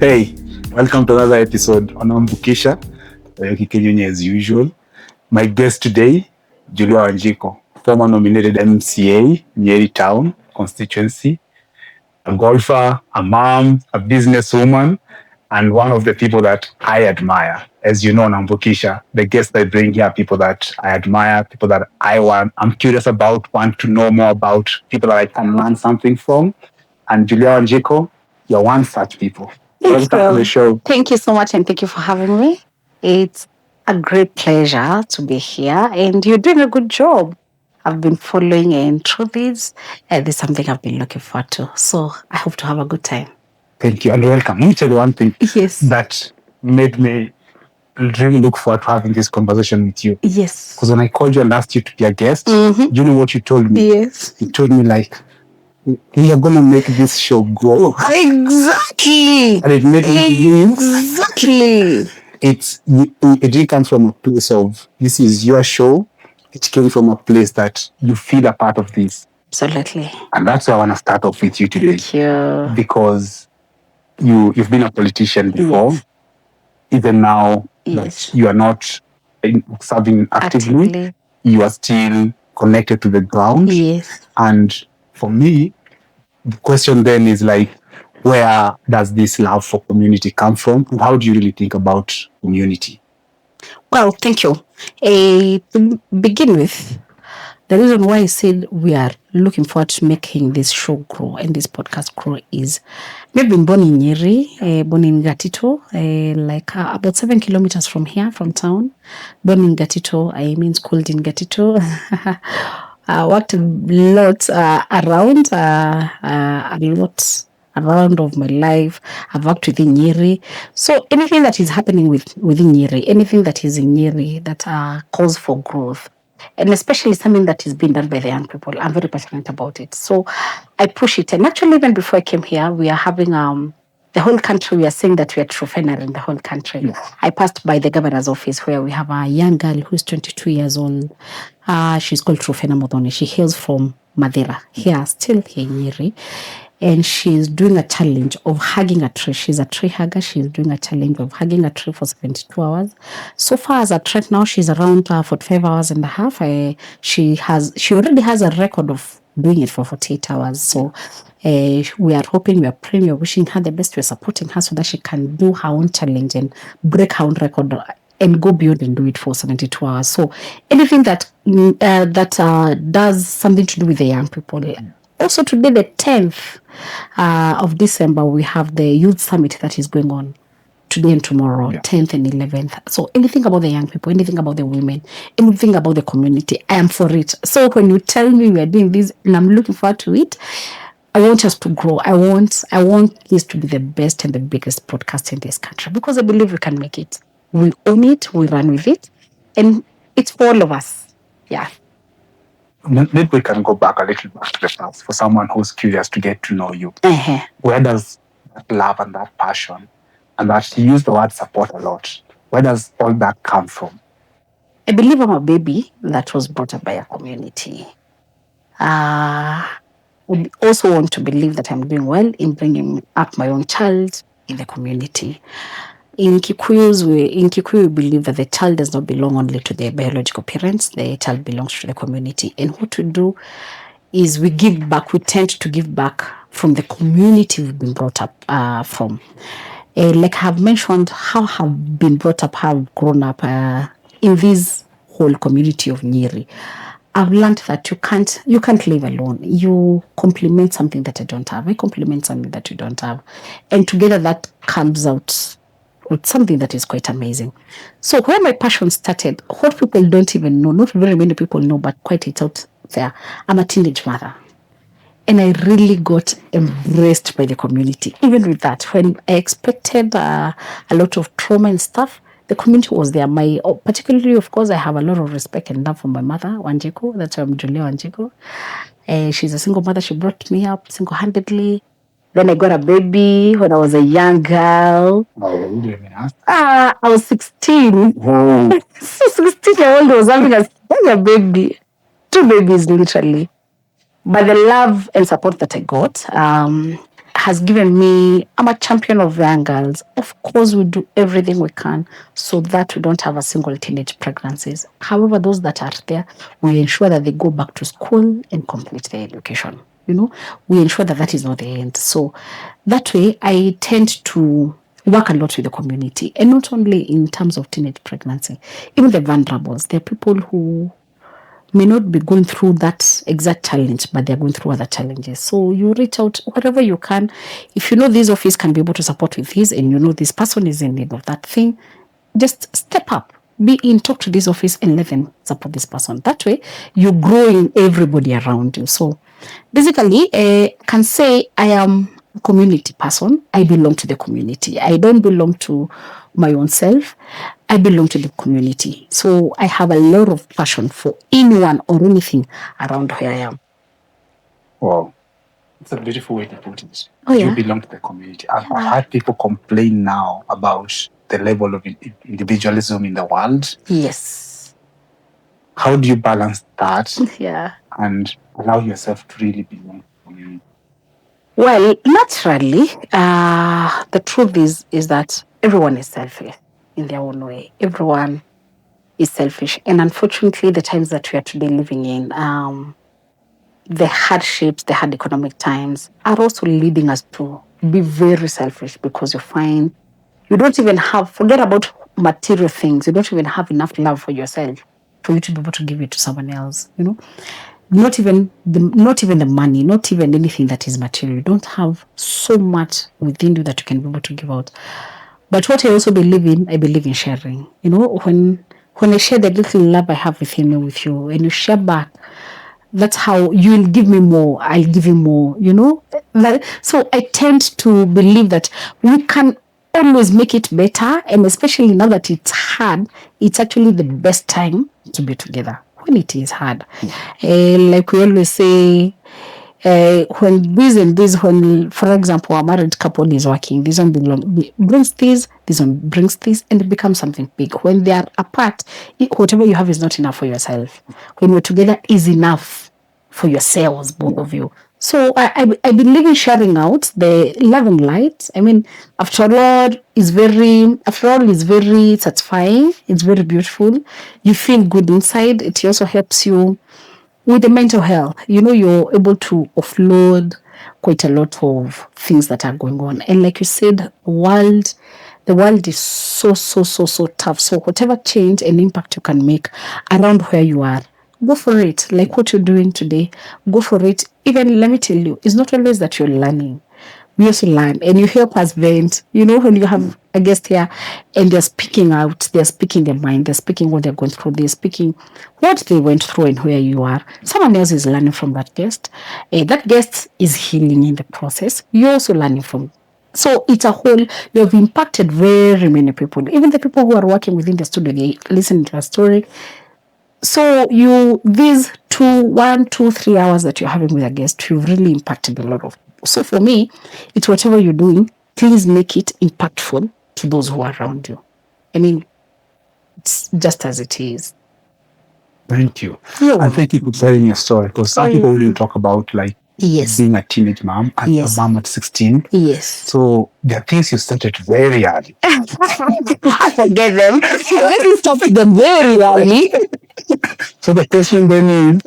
Hey, welcome to another episode on Ambukisha. As usual. My guest today, Julia Wanjiku, former nominated MCA, Nyeri Town constituency, a golfer, a mom, a businesswoman, and one of the people that I admire. As you know, on Ambukisha, the guests I bring here are people that I admire, people that I'm curious about, want to know more about, people that I can learn something from. And Julia Wanjiku, you're one such people. Welcome to the show. Thank you so much, and thank you for having me. It's a great pleasure to be here, and you're doing a good job. I've been following and through this, and it's something I've been looking forward to. So I hope to have a good time. Thank you and welcome. Let me tell you one thing Yes. that made me really look forward to having this conversation with you. Yes. Because when I called you and asked you to be a guest, you know what you told me? Yes. You told me like, we are going to make this show grow. Exactly. And it made me exactly. It didn't come from a place of, this is your show. It came from a place that you feel a part of this. Absolutely. And that's why I want to start off with you today. Thank you. Because you've been a politician before. Yes. Even now, yes, that you are not serving actively, you are still connected to the ground. Yes. And for me, the question then is like, where does this love for community come from? How do you really think about community? Well, thank you. To begin with, the reason why I said we are looking forward to making this show grow and this podcast grow is we've been born in Nyeri, born in Gatitu, about 7 kilometers from here, from town. Born in Gatitu, I mean schooled in Gatitu. I worked a lot around of my life. I've worked within Nyeri. So anything that is happening within Nyeri, anything that is in Nyeri that calls for growth, and especially something that is being done by the young people, I'm very passionate about it. So I push it. And actually, even before I came here, we are having the whole country, we are saying that we are entrepreneur in the whole country. Yes. I passed by the governor's office where we have a young girl who's 22 years old. She's called Trofena Modone. She hails from Madeira, still here in Nyeri. And she's doing a challenge of hugging a tree. She's a tree hugger. She's doing a challenge of hugging a tree for 72 hours. So far as a trend now, she's around 45 hours and a half. She already has a record of doing it for 48 hours. So we are hoping, we are praying, we are wishing her the best. We're supporting her so that she can do her own challenge and break her own record and go beyond and do it for 72 hours. So anything that does something to do with the young people. Also today, the 10th of December, we have the youth summit that is going on today and tomorrow, 10th and 11th. So anything about the young people, anything about the women, anything about the community, I am for it. So when you tell me we are doing this and I'm looking forward to it, I want us to grow. I want this to be the best and the biggest podcast in this country because I believe we can make it. We own it, we run with it, and it's for all of us. Yeah. Maybe we can go back a little back to the past for someone who's curious to get to know you. Where does that love and that passion, and that you use the word support a lot, where does all that come from? I believe I'm a baby that was brought up by a community. I also want to believe that I'm doing well in bringing up my own child in the community. In Kikuyu, we believe that the child does not belong only to their biological parents. The child belongs to the community. And what we do is we give back. We tend to give back from the community we've been brought up from. Like I've mentioned, how I've been brought up, how I've grown up in this whole community of Nyeri. I've learned that you can't live alone. You complement something that I don't have. I complement something that you don't have. And together that comes out with something that is quite amazing. So where my passion started, what people don't even know, not very many people know, but quite it's out there. I'm a teenage mother. And I really got embraced by the community. Even with that, when I expected a lot of trauma and stuff, the community was there. Particularly, of course, I have a lot of respect and love for my mother, Wanjiku. That's why I'm Julia Wanjiku. She's a single mother. She brought me up single-handedly. Then I got a baby when I was a young girl. I was 16. So 16-year-old was having a baby. 2 babies, literally. But the love and support that I got has given me, I'm a champion of young girls. Of course, we do everything we can so that we don't have a single teenage pregnancies. However, those that are there, we ensure that they go back to school and complete their education. We ensure that that is not the end. So that way, I tend to work a lot with the community, and not only in terms of teenage pregnancy, even the vulnerables. There are people who may not be going through that exact challenge, but they're going through other challenges. So you reach out wherever you can. If you know this office can be able to support with this, and you know this person is in need of that thing, just step up, be in, talk to this office and let them support this person. That way, you're growing everybody around you. So basically, can say I am a community person. I belong to the community. I don't belong to my own self. I belong to the community. So I have a lot of passion for anyone or anything around where I am. Wow. It's a beautiful way to put it. Oh, yeah. You belong to the community. I've heard people complain now about the level of individualism in the world. Yes. How do you balance that? Yeah. And allow yourself to really belong to the community? Well, naturally, the truth is that everyone is selfish in their own way. Everyone is selfish. And unfortunately, the times that we are today living in, the hardships, the hard economic times are also leading us to be very selfish, because you find you don't even have, forget about material things, you don't even have enough love for yourself for you to be able to give it to someone else, Not even the money, not even anything that is material. You don't have so much within you that you can be able to give out. But what I also believe in, I believe in sharing. When I share the little love I have within me with you, and you share back, that's how you will give me more, I'll give you more, So I tend to believe that we can always make it better, and especially now that it's hard, it's actually the best time to be together when it is hard. Like we always say, when, for example, a married couple is working, this one brings this one brings this, and it becomes something big. When they are apart, whatever you have is not enough for yourself. When you're together, is enough for yourselves, both of you. So I believe in sharing out the love and light. I mean, after all, it's very satisfying. It's very beautiful. You feel good inside. It also helps you with the mental health. You're able to offload quite a lot of things that are going on. And like you said, the world is so tough. So whatever change and impact you can make around where you are, go for it. Like what you're doing today, go for it. Even, let me tell you, it's not always that you're learning. We also learn, and you help us vent. When you have a guest here and they're speaking out, they're speaking their mind, they're speaking what they're going through, they're speaking what they went through and where you are. Someone else is learning from that guest. That guest is healing in the process. You're also learning from. So it's a whole, you have impacted very many people. Even the people who are working within the studio, they listen to a story. So these 1, 2, 3 hours that you're having with a guest, you've really impacted a lot of people. So for me, it's whatever you're doing, please make it impactful to those who are around you. I mean, it's just as it is. Thank you. And thank you for sharing your story, because some people will talk about being a teenage mom and a mom at 16. Yes. So there are things you started very early. I forget them. Let me stop them very early. So the question then is,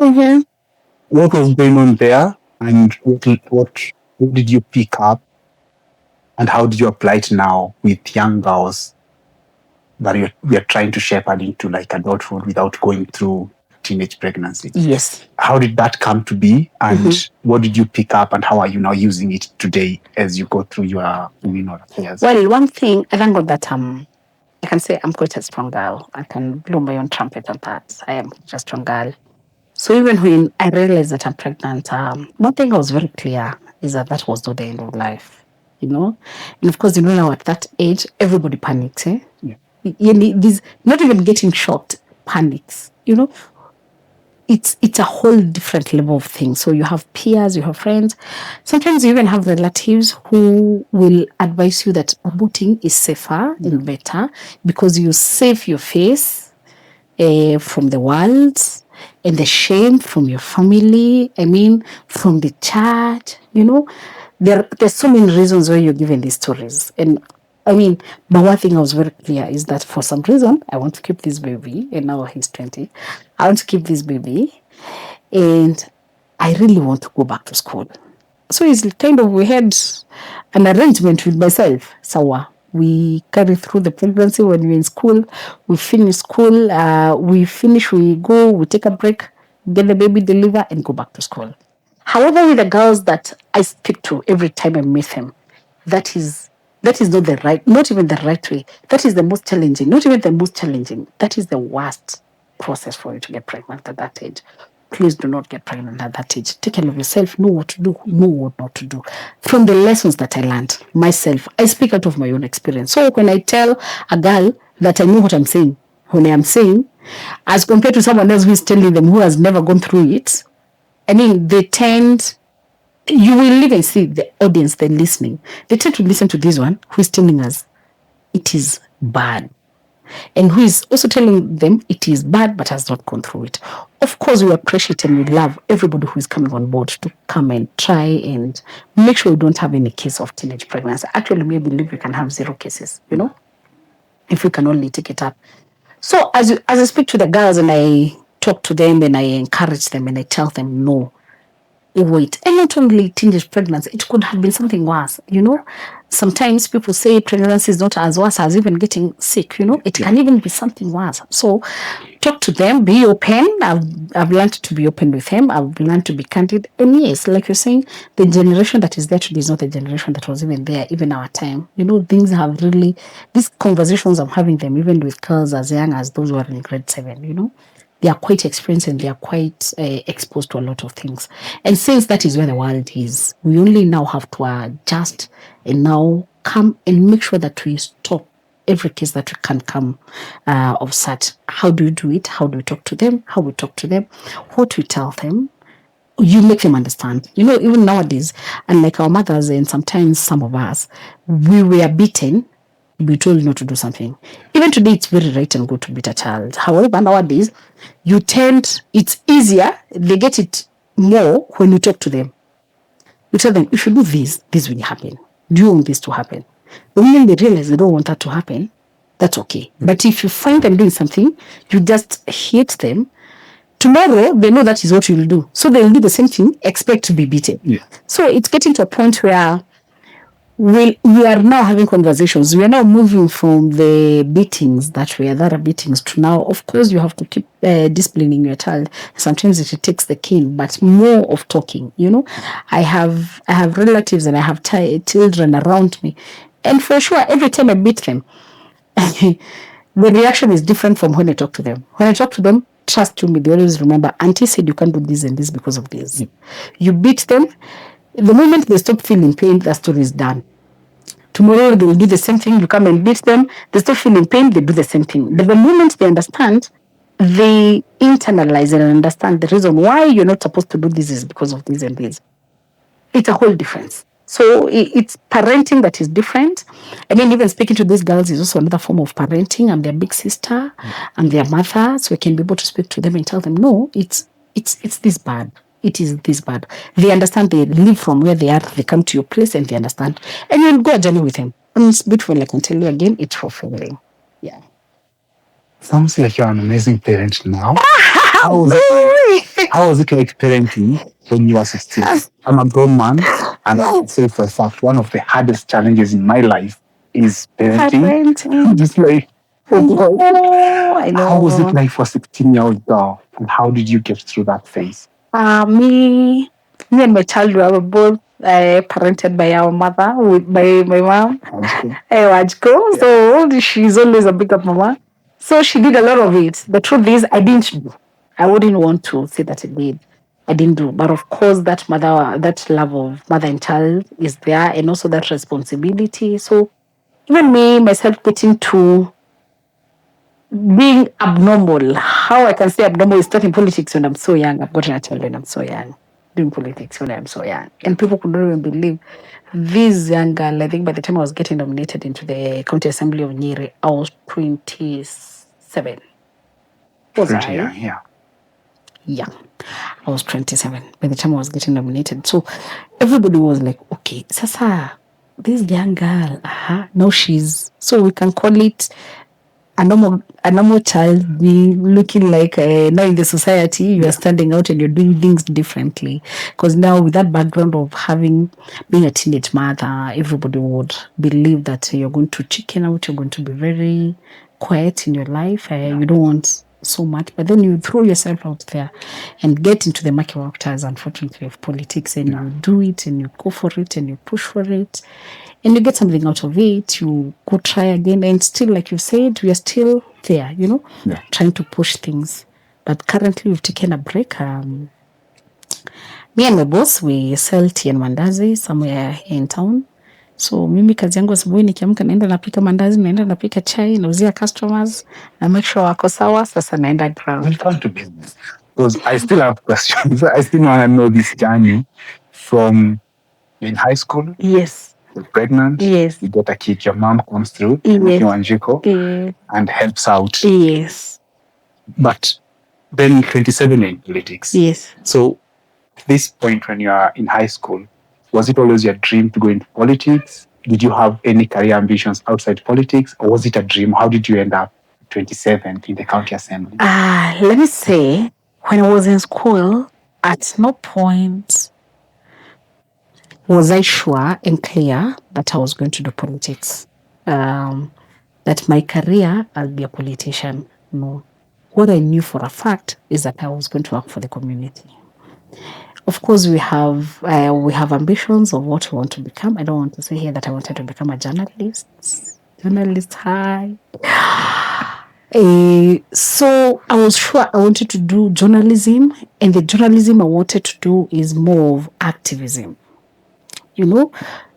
what was going on there, and what did you pick up, and how did you apply it now with young girls that we are trying to shepherd into adulthood without going through teenage pregnancy? Yes. How did that come to be, and what did you pick up, and how are you now using it today as you go through your affairs? Well, one thing, I thank God that I can say I'm quite a strong girl. I can blow my own trumpet on that. I am a strong girl. So even when I realized that I'm pregnant, one thing I was very clear is that was not the end of life, And of course, now at that age, everybody panics, eh? Yeah. This, not even getting shocked, panics, It's a whole different level of things. So you have peers, you have friends. Sometimes you even have relatives who will advise you that aborting is safer and better, because you save your face from the world and the shame from your family. I mean, from the church, there's so many reasons why you're given these stories. And I mean, but one thing I was very clear is that for some reason, I want to keep this baby, and now he's 20. I want to keep this baby, and I really want to go back to school. So it's kind of, we had an arrangement with myself. So we carry through the pregnancy when we're in school. We finish school. We go, we take a break, get the baby, deliver, and go back to school. However, with the girls that I speak to every time I meet them, that is not not even the right way. That is the most challenging. Not even the most challenging. That is the worst process for you to get pregnant at that age. Please do not get pregnant at that age. Take care of yourself. Know what to do. Know what not to do. From the lessons that I learned myself, I speak out of my own experience. So when I tell a girl that I know what I'm saying, when I am saying, as compared to someone else who is telling them who has never gone through it, I mean, you will even see the audience, they're listening. They tend to listen to this one who is telling us it is bad, and who is also telling them it is bad but has not gone through it. Of course, we appreciate and we love everybody who is coming on board to come and try and make sure we don't have any case of teenage pregnancy. Actually, we believe we can have 0 cases, if we can only take it up. So as I speak to the girls and I talk to them and I encourage them and I tell them, no, wait, and not only teenage pregnancy, it could have been something worse, Sometimes people say pregnancy is not as worse as even getting sick, It can even be something worse. So talk to them, be open. I've learned to be open with them. I've learned to be candid. And yes, like you're saying, the generation that is there today is not the generation that was even there, even our time. Things have really, these conversations I'm having them, even with girls as young as those who are in grade 7, they are quite experienced and they are quite exposed to a lot of things. And since that is where the world is, we only now have to adjust and now come and make sure that we stop every case that can come of such. How do we do it? How do we talk to them? How we talk to them? What we tell them? You make them understand. Even nowadays, unlike our mothers and sometimes some of us, we were beaten, be told not to do something. Even today, it's very right and good to beat a child. However, nowadays, it's easier, they get it more when you talk to them. You tell them, if you do this will happen. Do you want this to happen? The moment they realize they don't want that to happen, that's okay. But if you find them doing something, you just hate them, tomorrow they know that is what you'll do. So they'll do the same thing, expect to be beaten. Yeah. So it's getting to a point where we are now having conversations. We are now moving from the beatings that are beatings to now, of course, you have to keep disciplining your child. Sometimes it takes the cane, but more of talking. I have relatives and I have children around me, and for sure, every time I beat them, the reaction is different from when I talk to them. When I talk to them, trust me, they always remember, Auntie said you can't do this and this because of this. You beat them. The moment they stop feeling pain, the story is done. Tomorrow they will do the same thing. You come and beat them. They stop feeling pain. They do the same thing. But the moment they understand, they internalize and understand the reason why you're not supposed to do this is because of this and this. It's a whole difference. So it's parenting that is different. I mean, even speaking to these girls is also another form of parenting. I'm their big sister. I'm their mother. So I can be able to speak to them and tell them, no, it's this bad. It is this bad. They understand. They live from where they are. They come to your place and they understand. And you'll go a journey with them. And it's beautiful. I can tell you again, it's fulfilling. Yeah. Sounds like you're an amazing parent now. How was it like parenting when you were 16? I'm a grown man, and I can say for a fact, one of the hardest challenges in my life is parenting. Just like, I know. How was it like for a 16-year-old girl, and how did you get through that phase? Me and my child were both parented by our mother, by my mom, Wanjiku. So she's always a big up mama. So she did a lot of it. The truth is, I didn't do. I wouldn't want to say that I did. I didn't do. But of course, that love of mother and child is there, and also that responsibility. So even me, myself, getting to being abnormal. How I can say abnormal is starting politics when I'm so young. I've gotten a child when I'm so young. Doing politics when I'm so young. And people could not even believe this young girl. I think by the time I was getting nominated into the County Assembly of Nyeri, I was 27. Was I? Yeah. young. I was 27 by the time I was getting nominated. So everybody was like, okay, Sasa, this young girl, now she's, so we can call it a normal child being looking like now in the society you are standing out and you're doing things differently, because now with that background of being a teenage mother, everybody would believe that you're going to chicken out, you're going to be very quiet in your life, you don't want so much, but then you throw yourself out there and get into the market waters, unfortunately, of politics, and you do it and you go for it and you push for it and you get something out of it, you go try again, and still, like you said, we are still there, trying to push things. But currently we've taken a break. Me and my boss, we sell tea and mandazi somewhere in town. So mimi kazi yangu asubuhi nikiamka naenda napika mandazi, naenda napika chai, nauzia customers, na make sure wako sawa, sasa naenda ground. Welcome to business. Because I still have questions. I still want to know this journey from in high school. Yes. You're pregnant. Yes. You get a kid. Your mom comes through. Yes. Nyeri Wanjiku. And helps out. Yes. But then 27 in politics. Yes. So at this point when you are in high school, was it always your dream to go into politics? Did you have any career ambitions outside politics, or was it a dream? How did you end up 27 in the county assembly? Let me say, when I was in school, at no point was I sure and clear that I was going to do politics, that my career, I'll be a politician. No. What I knew for a fact is that I was going to work for the community. Of course, we have ambitions of what we want to become. I don't want to say here that I wanted to become a journalist. Hi. So I was sure I wanted to do journalism, and the journalism I wanted to do is more of activism.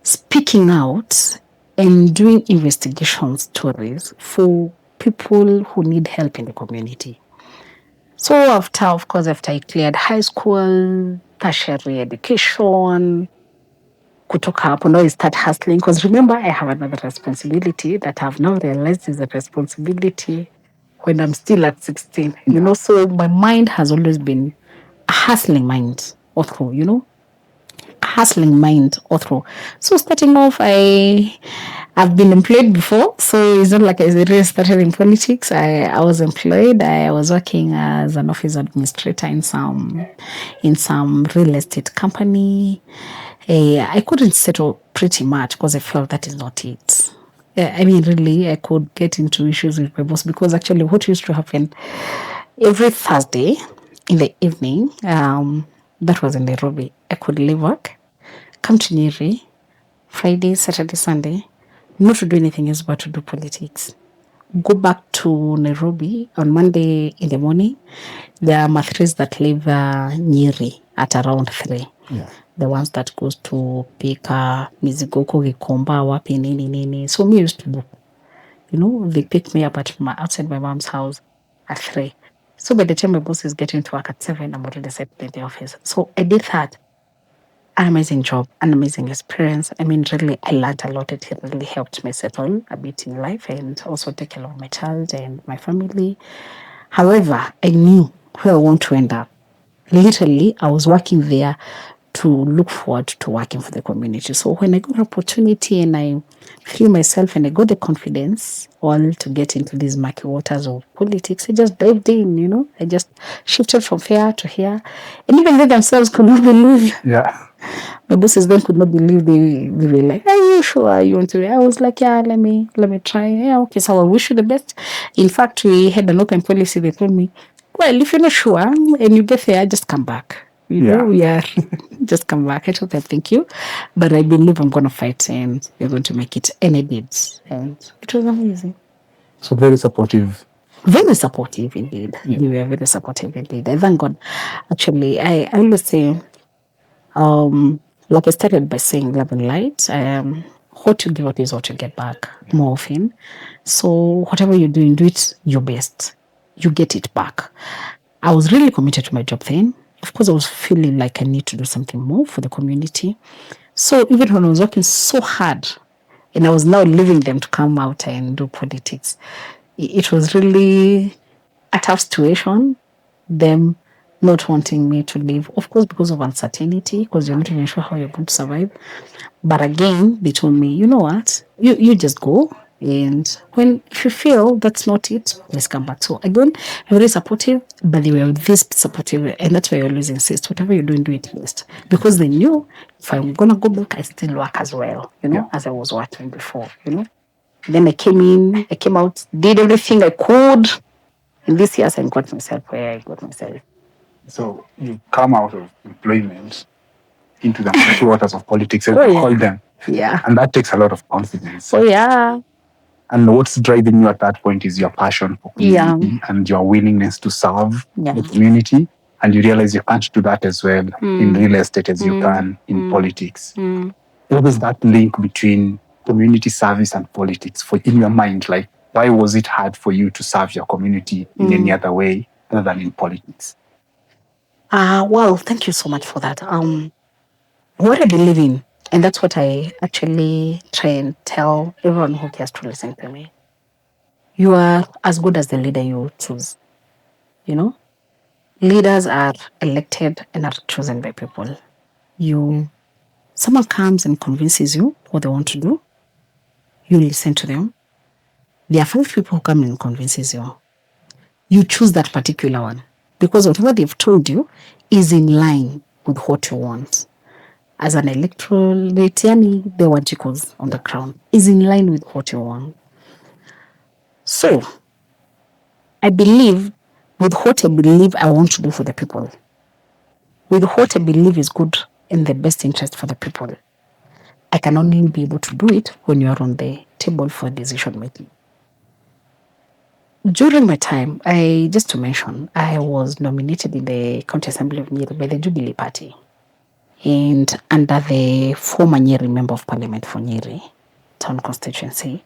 Speaking out and doing investigation stories for people who need help in the community. So after I cleared high school, tertiary education, kutoka hapo now I start hustling, because remember I have another responsibility that I've now realized is a responsibility when I'm still at 16. So my mind has always been a hustling mind all through, hustling mind all through. So starting off, I've been employed before, so it's not like I really started in politics. I was employed. I was working as an office administrator in some real estate company. I couldn't settle pretty much because I felt that is not it. I mean, really, I could get into issues with my boss, because actually what used to happen every Thursday in the evening, that was in Nairobi, I could leave work, come to Nyeri, Friday, Saturday, Sunday, not to do anything else but to do politics. Go back to Nairobi on Monday in the morning. There are mathres that live Nyeri at around 3. Yeah. The ones that goes to pick Mizigoko, Gikomba, Wapi, Nini. So me used to do. They pick me up outside my mom's house at 3. So by the time my boss is getting to work at 7, I'm already set in the office. So I did that. An amazing job, an amazing experience. I mean, really, I learned a lot. It really helped me settle a bit in life and also take care of my child and my family. However, I knew where I want to end up. Literally, I was working there to look forward to working for the community. So when I got an opportunity and I feel myself and I got the confidence all to get into these murky waters of politics, I just dived in, I just shifted from here to here. And even they themselves could not believe. Yeah. My bosses then could not believe. They were like, "Are you sure you want to?" I was like, "Yeah, let me try." Yeah, okay. So I wish you the best. In fact, we had an open policy. They told me, "Well, if you're not sure and you get there, just come back. Just come back." I told them, "Thank you, but I believe I'm going to fight and we're going to make it." And I did, and it was amazing. So very supportive. Very supportive indeed. Yeah. You were very supportive indeed. I thank God. Actually, I always say, like I started by saying, love and light. What you give out is what you get back more often. So whatever you're doing, do it your best. You get it back. I was really committed to my job then. Of course, I was feeling like I need to do something more for the community. So even when I was working so hard and I was now leaving them to come out and do politics, it was really a tough situation. Them not wanting me to leave, of course, because of uncertainty, because you're not even sure how you're going to survive. But again, they told me, you know what, you just go. And if you feel that's not it, let's come back. So again, very supportive, but they were this supportive. And that's why I always insist, whatever you're doing, do it best. Because they knew if I'm going to go back, I still work as well, as I was working before, Then I came out, did everything I could. In this years, I got myself where I got myself. So you come out of employment into the murky waters of politics, and call them. Yeah. And that takes a lot of confidence. Oh, yeah. And what's driving you at that point is your passion for community and your willingness to serve the community. And you realize you can't do that as well in real estate as you can in politics. What is that link between community service and politics in your mind? Like, why was it hard for you to serve your community in any other way other than in politics? Well, thank you so much for that. What I believe in, and that's what I actually try and tell everyone who cares to listen to me. You are as good as the leader you choose. Leaders are elected and are chosen by people. Someone comes and convinces you what they want to do. You listen to them. There are 5 people who come and convinces you. You choose that particular one because whatever they've told you is in line with what you want. As an electorate, the Wanjikus on the ground is in line with what you want. So, I believe with what I believe I want to do for the people, with what I believe is good and the best interest for the people, I can only be able to do it when you are on the table for decision making. During my time, just to mention, I was nominated in the County Assembly of Nyeri by the Jubilee Party and under the former Nyeri Member of Parliament for Nyeri Town Constituency.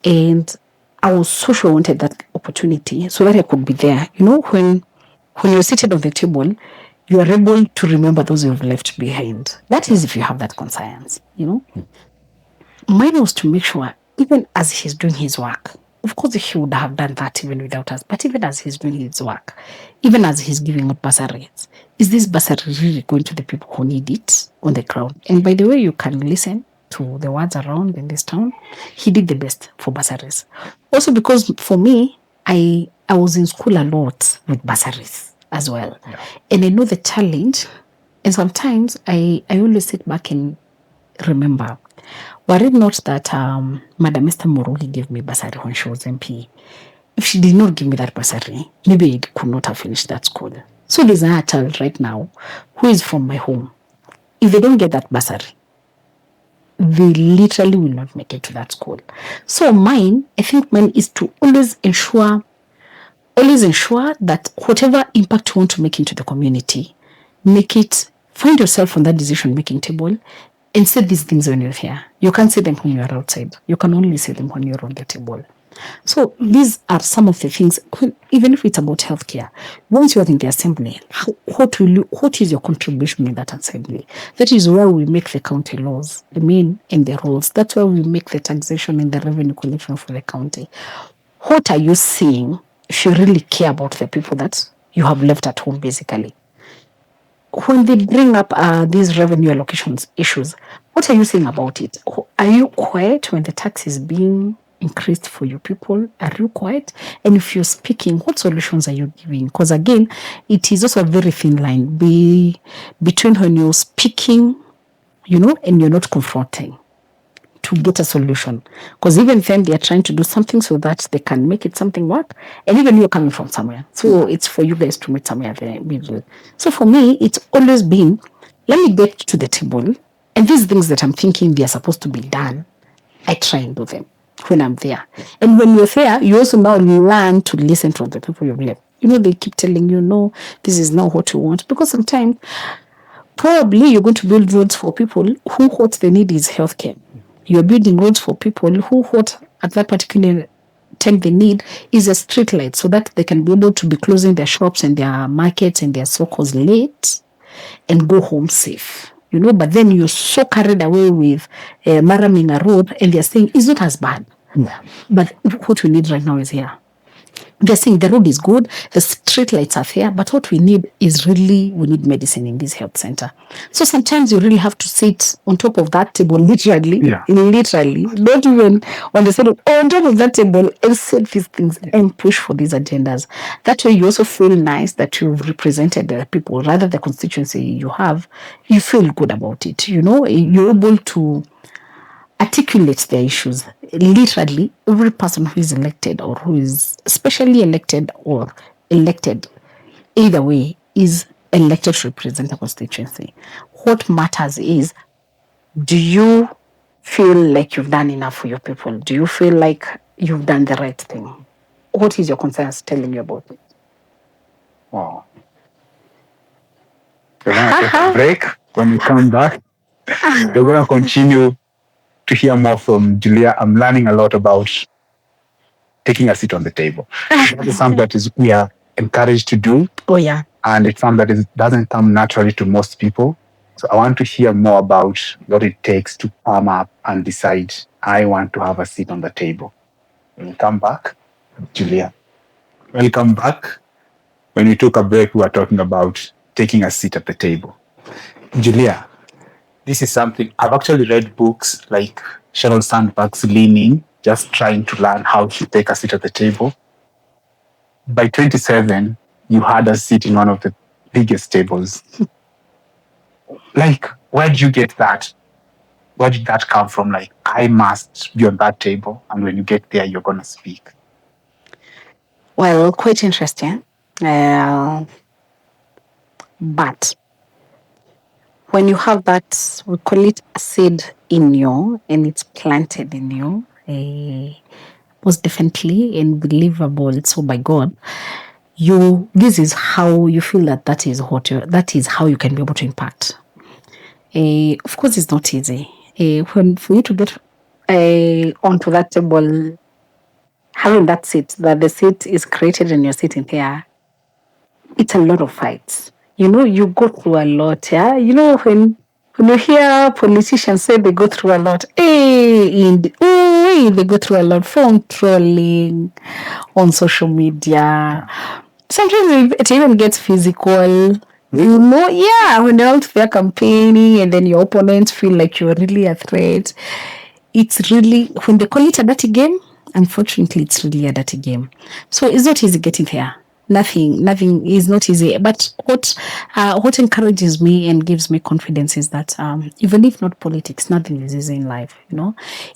And I was so sure I wanted that opportunity so that I could be there. When you're seated on the table, you are able to remember those you've left behind. That is if you have that conscience, Mine was to make sure, even as he's doing his work, of course he would have done that even without us, but even as he's doing his work, even as he's giving out bursaries, is this bursary really going to the people who need it on the ground? And by the way, you can listen to the words around in this town. He did the best for bursaries. Also because for me, I was in school a lot with bursaries as well. Yeah. And I know the challenge. And sometimes I always sit back and remember, were it not that Madam Esther Muruguru gave me bursary when she was MP, if she did not give me that bursary, maybe I could not have finished that school. So there's a child right now who is from my home. If they don't get that bursary, they literally will not make it to that school. So mine is to always ensure that whatever impact you want to make into the community, find yourself on that decision-making table and say these things when you're here. You can't say them when you're outside. You can only say them when you're on the table. So these are some of the things, even if it's about healthcare, once you're in the assembly, what is your contribution in that assembly? That is where we make the county laws, and the rules. That's where we make the taxation and the revenue collection for the county. What are you saying if you really care about the people that you have left at home, basically? When they bring up these revenue allocations issues, what are you saying about it? Are you quiet when the tax is being increased for you people? Are you quiet? And if you're speaking, what solutions are you giving? Because again, it is also a very thin line between when you're speaking, and you're not confronting to get a solution. Because even then they are trying to do something so that they can make it something work. And even you're coming from somewhere. So it's for you guys to meet somewhere there. So for me, it's always been, let me get to the table. And these things that I'm thinking they are supposed to be done, I try and do them when I'm there. And when you're there, you also now learn to listen to the people you've left. They keep telling you, no, this is not what you want. Because sometimes, probably you're going to build roads for people who what they need is healthcare. You're building roads for people who what at that particular time they need is a street light so that they can be able to be closing their shops and their markets and their circles late and go home safe. But then you're so carried away with maraming a road and they're saying it's not as bad. Yeah. But what we need right now is here. they're saying the road is good, the street lights are there, but what we need is we need medicine in this health center. So sometimes you really have to sit on top of that table, literally, not even on the side on top of that table and set these things and push for these agendas. That way you also feel nice that you've represented the people, rather the constituency you have, you feel good about it. You're able to articulate their issues. Literally, every person who is elected or who is specially elected or elected, either way, is elected to represent a constituency. What matters is, do you feel like you've done enough for your people? Do you feel like you've done the right thing? What is your conscience telling you about it? Wow. We're going to take a break. When we come back, we're going to continue to hear more from Julia. I'm learning a lot about taking a seat on the table. That is something that we are encouraged to do. Oh, yeah. And it's something that doesn't come naturally to most people. So I want to hear more about what it takes to come up and decide, I want to have a seat on the table. When we come back, Julia. Welcome back. When we took a break, we were talking about taking a seat at the table. Julia, this is something I've actually read books like Sheryl Sandberg's Leaning, just trying to learn how to take a seat at the table. By 27, you had a seat in one of the biggest tables. Like, where did you get that? Where did that come from? Like, I must be on that table, and when you get there, you're going to speak. Well, quite interesting. But when you have that, we call it a seed in you, and it's planted in you, most definitely and believable. So by God, this is how you feel that is how you can be able to impact. Of course, it's not easy. For you to get onto that table, having that seat, that the seat is created and you're sitting there, it's a lot of fights. You go through a lot. Yeah, when you hear politicians say they go through a lot, they go through a lot. Phone trolling on social media. Sometimes it even gets physical. When you're out there campaigning and then your opponents feel like you're really a threat. It's really, when they call it a dirty game, unfortunately, it's really a dirty game. So it's not easy getting there. Nothing is not easy. But what encourages me and gives me confidence is that even if not politics, nothing is easy in life.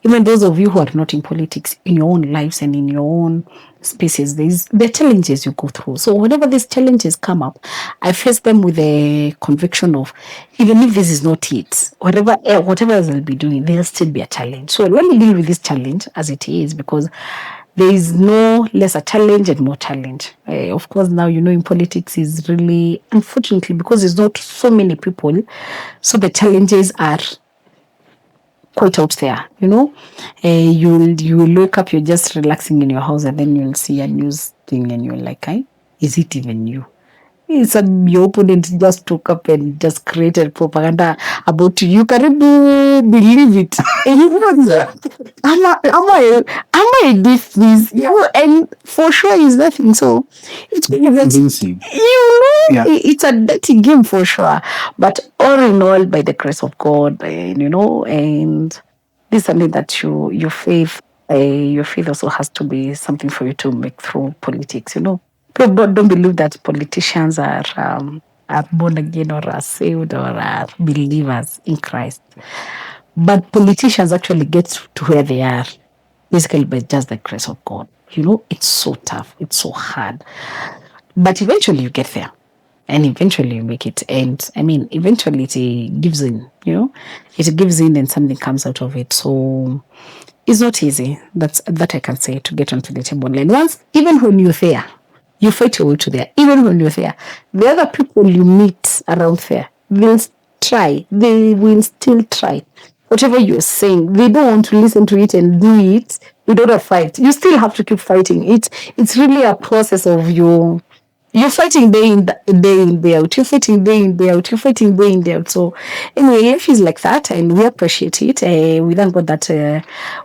Even those of you who are not in politics, in your own lives and in your own spaces, there are challenges you go through. So whenever these challenges come up, I face them with a conviction of, even if this is not it, whatever else I'll be doing, there'll still be a challenge. So let me deal with this challenge as it is, because there is no lesser challenge and more challenge. Of course, now, in politics is really, unfortunately, because there's not so many people, so the challenges are quite out there. You will wake up, you're just relaxing in your house, and then you'll see a news thing, and you're like, is it even you? Your opponent just took up and just created propaganda about you. You can't believe it. Am I this? And for sure it's nothing. So it's convincing. It's a dirty game for sure. But all in all, by the grace of God, and this is something that your faith also has to be something for you to make through politics. Don't believe that politicians are born again or are saved or are believers in Christ. But politicians actually get to where they are basically by just the grace of God. It's so tough. It's so hard. But eventually you get there. And eventually you make it. And eventually it gives in, it gives in and something comes out of it. So it's not easy. That I can say, to get onto the table. And even when you're there, you fight your way to there. Even when you're there, the other people you meet around there, they'll try. They will still try. Whatever you're saying, they don't want to listen to it and do it. You don't have to fight. You still have to keep fighting. It's really a process of you're fighting day in, day out. You're fighting day in, day out. You're fighting day in, day out. So anyway, it feels like that, and we appreciate it. We thank God that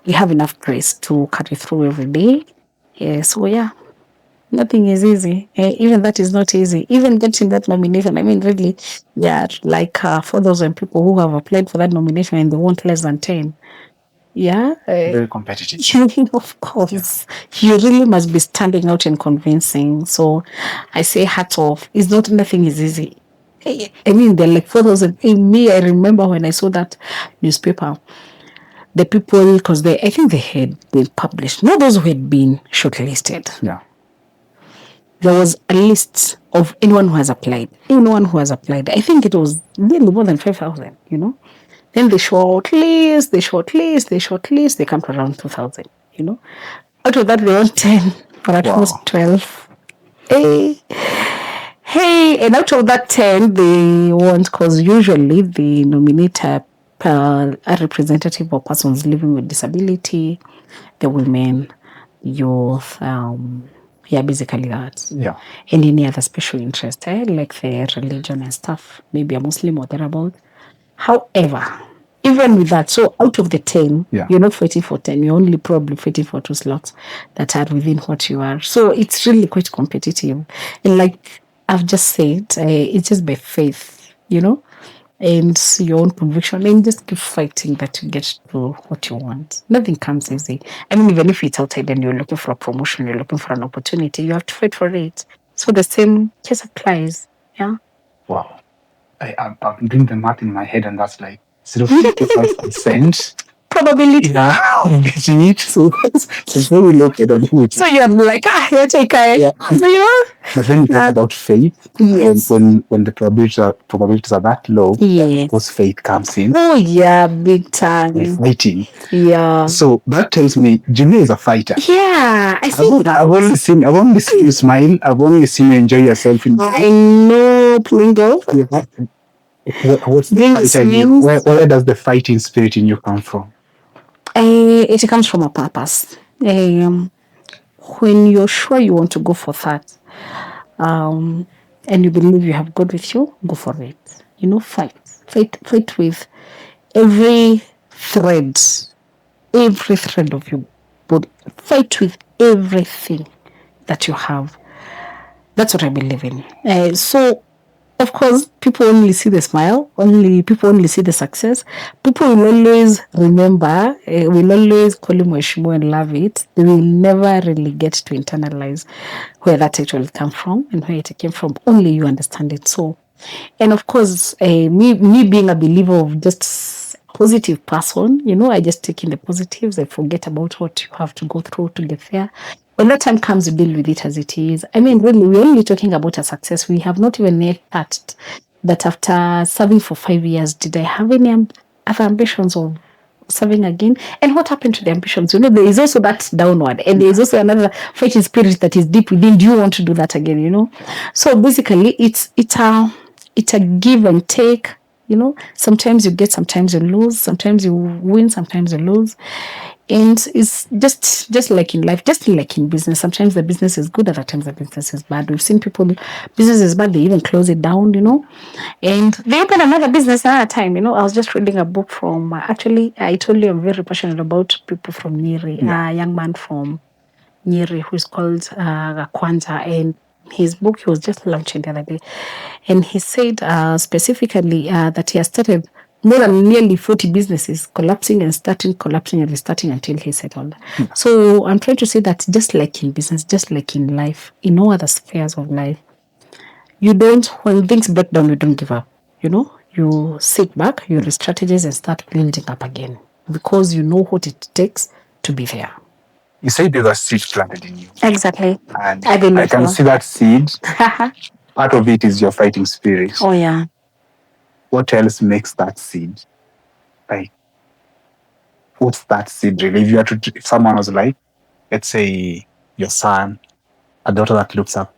we have enough grace to carry through every day. So yeah. Nothing is easy. Even that is not easy. Even getting that nomination, I mean, really, yeah, like 4,000 people who have applied for that nomination and they want less than 10. Yeah. Very competitive. Of course. You really must be standing out and convincing. So I say hats off. It's not, nothing is easy. I mean, they're like 4,000. In me, I remember when I saw that newspaper, the people, because I think they had been published, not those who had been shortlisted. Yeah. There was a list of anyone who has applied. Anyone who has applied. I think it was nearly more than 5,000, you know. Then they shortlist, they come to around 2,000, you know. Out of that, they want 10, or at most 12. Hey, and out of that 10, they want, because usually they nominate a representative of persons living with disability, the women, youth, basically that. Yeah. And any other special interest, like the religion and stuff, maybe a Muslim or thereabout. However, even with that, so out of the 10, you're not fighting for 10, you're only probably fighting for 2 slots that are within what you are. So it's really quite competitive. And like I've just said, it's just by faith, you know, and your own conviction, and just keep fighting that you get to what you want. Nothing comes easy. I mean, even if it's outside and you're looking for a promotion, you're looking for an opportunity, you have to fight for it. So the same case applies. Yeah. Wow. I'm doing the math in my head, and that's like 0.55%. Probability. Yeah, I'm getting it. So it's very located on who. So you're like, you take it. Yeah. But then you talk about faith. Yes. And when the probabilities are that low, because faith comes in. Oh yeah, big time. Like fighting. Yeah. So that tells me Julia is a fighter. Yeah, I think that. I've only seen you smile. I've only seen you enjoy yourself. I know, Plingo. What's the fighter in you? Where does the fighting spirit in you come from? It comes from a purpose. When you're sure you want to go for that, and you believe you have God with you, go for it. You know, fight with every thread of your body. Fight with everything that you have. That's what I believe in. So, of course, people only see the smile. People only see the success. People will always remember. Will always call him Weshimu and love it. They will never really get to internalize where that actually came from and where it came from. Only you understand it. So, and of course, me being a believer of just positive person, you know, I just take in the positives. I forget about what you have to go through to get there. When that time comes, you deal with it as it is. I mean, really, we're only talking about a success. We have not even yet touched that after serving for 5 years, did I have any other ambitions of serving again? And what happened to the ambitions? You know, there is also that downward, and there is also another fighting spirit that is deep within. Do you want to do that again? You know, so basically, it's a give and take. You know, sometimes you get, sometimes you lose, sometimes you win, sometimes you lose. And it's just like in life, just like in business. Sometimes the business is good, other times the business is bad. We've seen people, business is bad, they even close it down, you know. And they open another business another time, you know. I was just reading a book from, actually, I told you I'm very passionate about people from Nyeri, a young man from Nyeri who's called Kwanza, and his book he was just launching the other day, and he said specifically that he has started more than nearly 40 businesses collapsing and starting, collapsing and restarting until he settled. So I'm trying to say that just like in business, just like in life, in all other spheres of life, you don't, when things break down, you don't give up. You know, you sit back, you re-strategize and start building up again because you know what it takes to be there. You say there's a seed planted in you. Exactly. And I can see that seed. Part of it is your fighting spirit. Oh, yeah. What else makes that seed? Like, what's that seed really? If you had to, if someone was like, let's say your son, a daughter that looks up,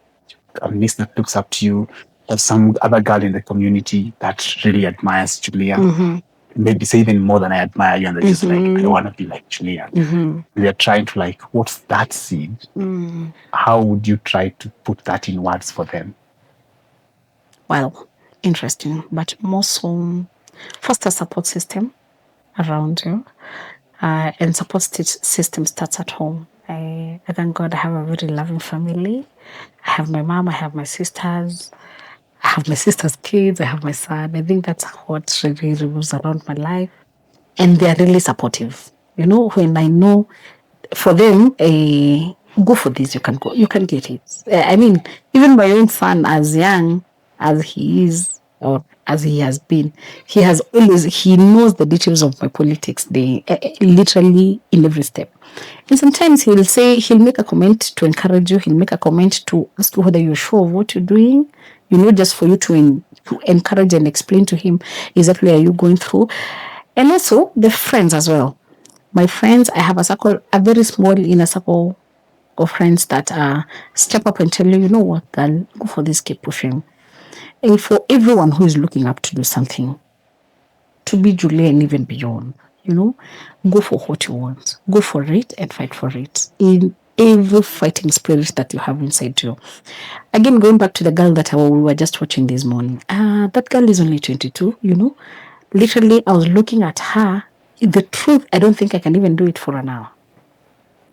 a niece that looks up to you, or some other girl in the community that really admires Julia. Mm-hmm. Maybe say even more than I admire you, and they're just like, I want to be like Julia. Mm-hmm. They're trying to like, what's that seed? Mm. How would you try to put that in words for them? Well, interesting, but more so, first a support system around you, and support system starts at home. I thank God I have a very loving family. I have my mom, I have my sisters, I have my sister's kids, I have my son. I think that's what really revolves around my life. And they're really supportive. You know, when I know for them, go for this, you can get it. I mean, even my own son, as young as he is, or as he has been, he knows the details of my politics, literally in every step. And sometimes he'll make a comment to encourage you, he'll make a comment to ask you whether you're sure of what you're doing, just for you to encourage and explain to him exactly what you're going through. And also the friends as well. My friends, I have a very small inner circle of friends that step up and tell you, you know what, girl, go for this, keep pushing. And for everyone who is looking up to do something, to be Julia and even beyond, go for what you want. Go for it and fight for it. In every fighting spirit that you have inside you. Again, going back to the girl that we were just watching this morning. That girl is only 22, Literally, I was looking at her. The truth, I don't think I can even do it for an hour.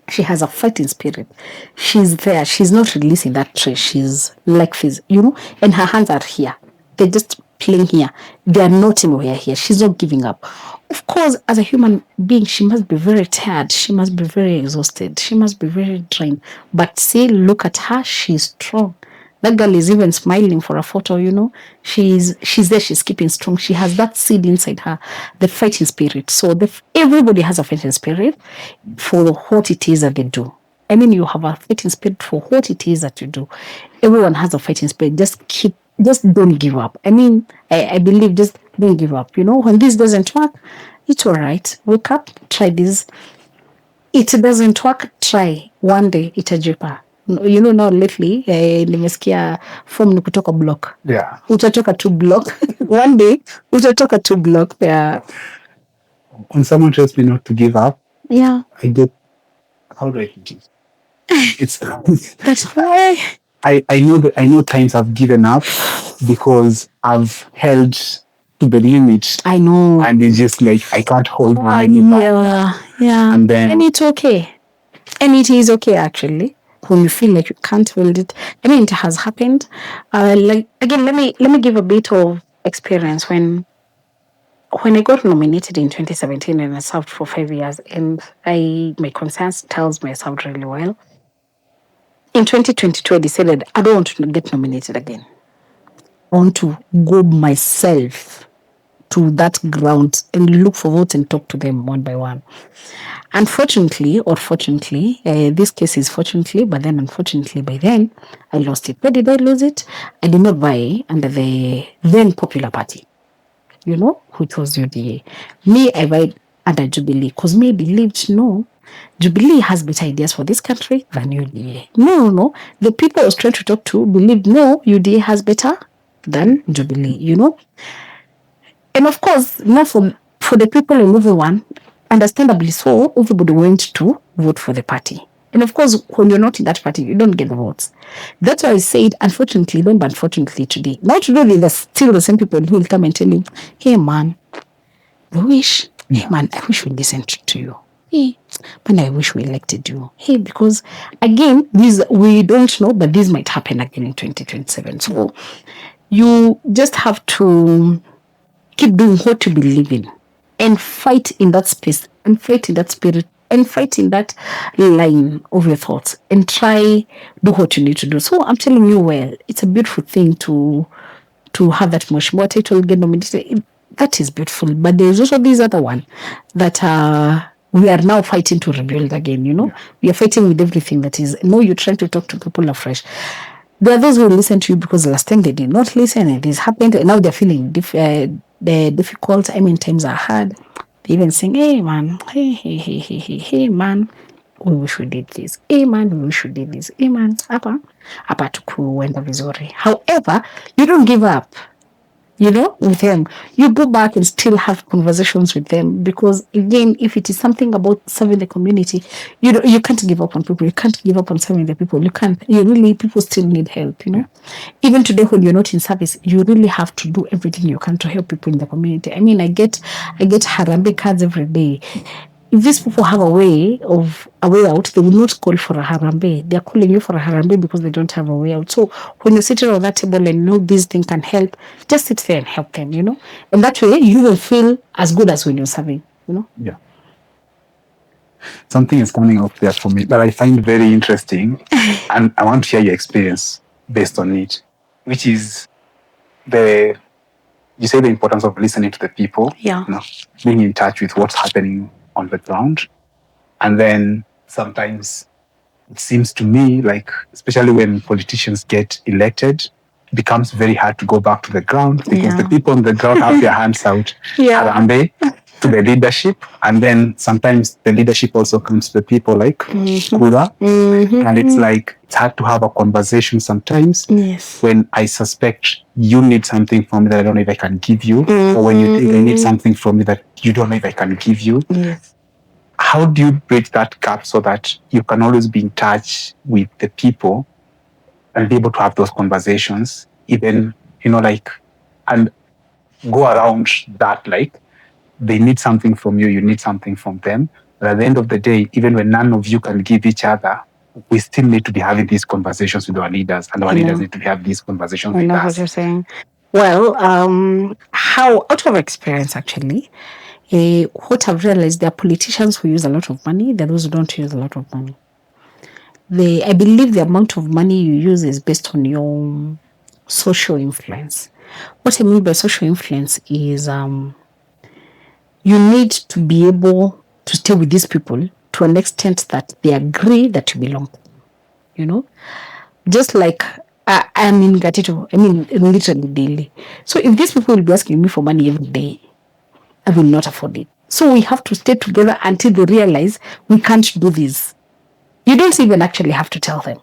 She has a fighting spirit. She's there. She's not releasing that tray. She's like this, and her hands are here. They're just playing here. They are not anywhere here. She's not giving up. Of course, as a human being, she must be very tired. She must be very exhausted. She must be very drained. But see, look at her. She's strong. That girl is even smiling for a photo, She's there, she's keeping strong. She has that seed inside her, the fighting spirit. So everybody has a fighting spirit for what it is that they do. I mean, you have a fighting spirit for what it is that you do. Everyone has a fighting spirit. Just don't give up. I mean, I believe just don't give up. When this doesn't work, it's all right. Wake up, try this. It doesn't work, try. One day, itajipa. Now lately, nimesikia form ni kutoka block. Yeah. Utatoka to block. One day, utatoka to block. Yeah. When someone tells me not to give up, yeah, I get, how do I think it? It's that's why I know times I've given up because I've held to the limit. I know. And it's just like, I can't hold my anymore. Yeah. And it's okay. And it is okay, actually. When you feel like you can't hold it. I mean, it has happened. Again, let me give a bit of experience. When I got nominated in 2017 and I served for 5 years, and my conscience tells me I served really well. In 2022, I decided I don't want to get nominated again. I want to go myself to that ground and look for votes and talk to them one by one. Unfortunately, or fortunately, this case is fortunately, but then unfortunately by then, I lost it. Where did I lose it? I did not buy under the then popular party, which was UDA. Me, I buy under Jubilee, because me believed, no, Jubilee has better ideas for this country than UDA. No. The people I was trying to talk to believed, no, UDA has better than Jubilee, And of course, not for the people and everyone, understandably so, everybody went to vote for the party. And of course, when you're not in that party, you don't get the votes. That's why I said, unfortunately, then, but unfortunately today. Now today, there's still the same people who will come and tell you, hey man, I wish we listened to you. Hey, man, I wish we elected you. Hey, because again, we don't know, but this might happen again in 2027. So you just have to keep doing what you believe in and fight in that space and fight in that spirit and fight in that line of your thoughts and try do what you need to do. So I'm telling you, well, it's a beautiful thing to have that motion. What title get nominated, that is beautiful. But there's also this other one that we are now fighting to rebuild again, We are fighting with everything that is. No, you're trying to talk to people afresh. There are those who listen to you because last time they did not listen and this happened, and now they're feeling difficult. I mean, times are hard. They even sing, hey man, hey man, we wish we did this. Hey man, we wish we did this. Hey man, hapa tukuenda vizuri. However, you don't give up. With them, you go back and still have conversations with them, because again, if it is something about serving the community, you can't give up on people. You can't give up on serving the people. You can't. People still need help. Even today when you're not in service, you really have to do everything you can to help people in the community. I mean, I get Harambee cards every day. if these people have a way out, they will not call for a harambe. They are calling you for a harambe because they don't have a way out. So when you're sitting on that table and you know this thing can help, just sit there and help them, you know. And that way you will feel as good as when you're serving, you know. Yeah. Something is coming up there for me that I find very interesting, and I want to share your experience based on it, which is you say the importance of listening to the people, Yeah. you know, being in touch with what's happening on the ground. And then sometimes it seems to me like, especially when politicians get elected, it becomes very hard to go back to the ground because the people on the ground have their hands out. Harambe to the leadership, and then sometimes the leadership also comes to the people like Kura, and it's like it's hard to have a conversation sometimes. When I suspect you need something from me that I don't know if I can give you, or when you think I need something from me that you don't know if I can give you. How do you bridge that gap so that you can always be in touch with the people and be able to have those conversations, even, you know, like, and go around that, like, they need something from you, you need something from them. But at the end of the day, even when none of you can give each other, we still need to be having these conversations with our leaders, and our leaders need to have these conversations with us. I know what you're saying. Well, how, out of experience, actually, what I've realized, there are politicians who use a lot of money, there are those who don't use a lot of money. I believe the amount of money you use is based on your social influence. What I mean by social influence is you need to be able to stay with these people to an extent that they agree that you belong to them, you know? Just like I'm in Gatitu, I mean, literally daily. So if these people will be asking me for money every day, I will not afford it. So we have to stay together until they realize we can't do this. You don't even actually have to tell them.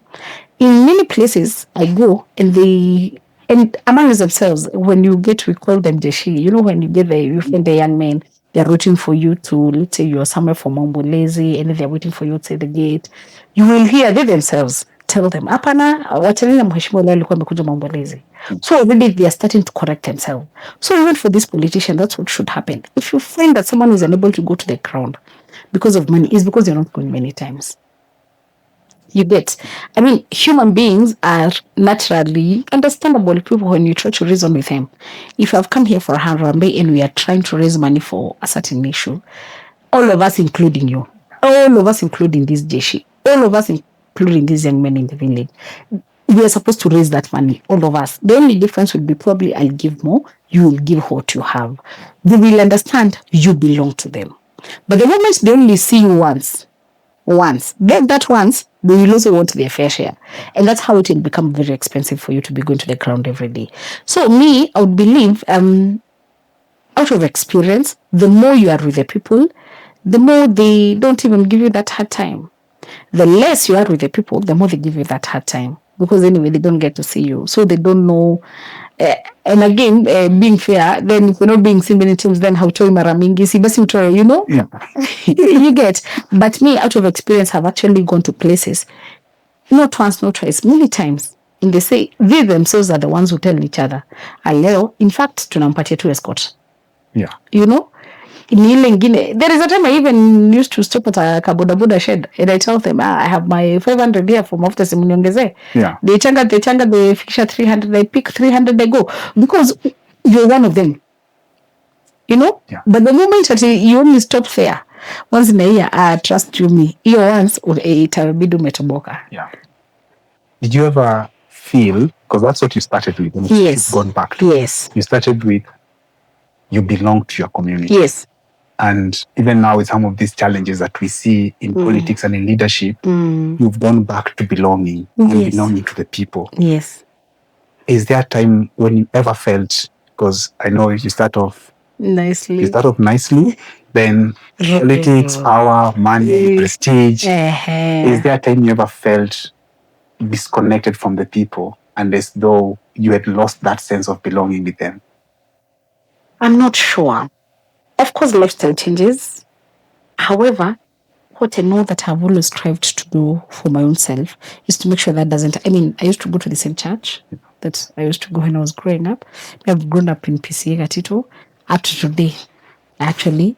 In many places I go, and among themselves, when you get, we call them jeshi, you know, when you get there, you find the young men, they're waiting for you to, let's say you're somewhere for Mombolezi, and they're waiting for you to the gate. You will hear they themselves tell them, Apana, wachanina mheshimiwa leo alikuwa amekuja Mombolezi. So already they are starting to correct themselves. So even for this politician, that's what should happen. If you find that someone is unable to go to the ground because of money, it's because you're not going many times. You get, I mean, human beings are naturally understandable people when you try to reason with them. If I've come here for a harambe and we are trying to raise money for a certain issue, all of us, including you, all of us, including this jeshi, all of us, including these young men in the village, we are supposed to raise that money, all of us. The only difference would be probably I'll give more, you will give what you have. They will understand you belong to them. But the moment they only see you once, get that once, they will also want their fair share. And that's how it will become very expensive for you to be going to the ground every day. So me, I would believe, out of experience, the more you are with the people, the more they don't even give you that hard time. The less you are with the people, the more they give you that hard time. Because anyway, they don't get to see you. So they don't know. And again, being fair, then if you're not being seen many times, then how to maramingi, si basi utoe, you know? Yeah. You get. But me, out of experience, have actually gone to places, not once, not twice, many times. And they say, they themselves are the ones who tell each other, Aleo, in fact, tunampatia tu escort. Yeah. You know? There is a time I even used to stop at a kaboda shed and I tell them, I have my 500 here from after Simuniongeze. Yeah. They fix 300, they pick 300, they go. Because you're one of them. You know? Yeah. But the moment that you only stop there, once in a year, trust you me, you once or itarabidu metoboka. Yeah. Did you ever feel, because that's what you started with, and yes. You've gone back to. Yes. You started with, you belong to your community. Yes. And even now with some of these challenges that we see in politics and in leadership, you've gone back to belonging and belonging to the people. Yes. Is there a time when you ever felt, because I know you start off nicely, then politics, power, money, prestige. Is there a time you ever felt disconnected from the people and as though you had lost that sense of belonging with them? I'm not sure. Of course, lifestyle changes. However, what I know that I've always strived to do for my own self is to make sure that doesn't. I mean, I used to go to the same church that I used to go when I was growing up. I've grown up in PCA Gatitu. Up to today, actually,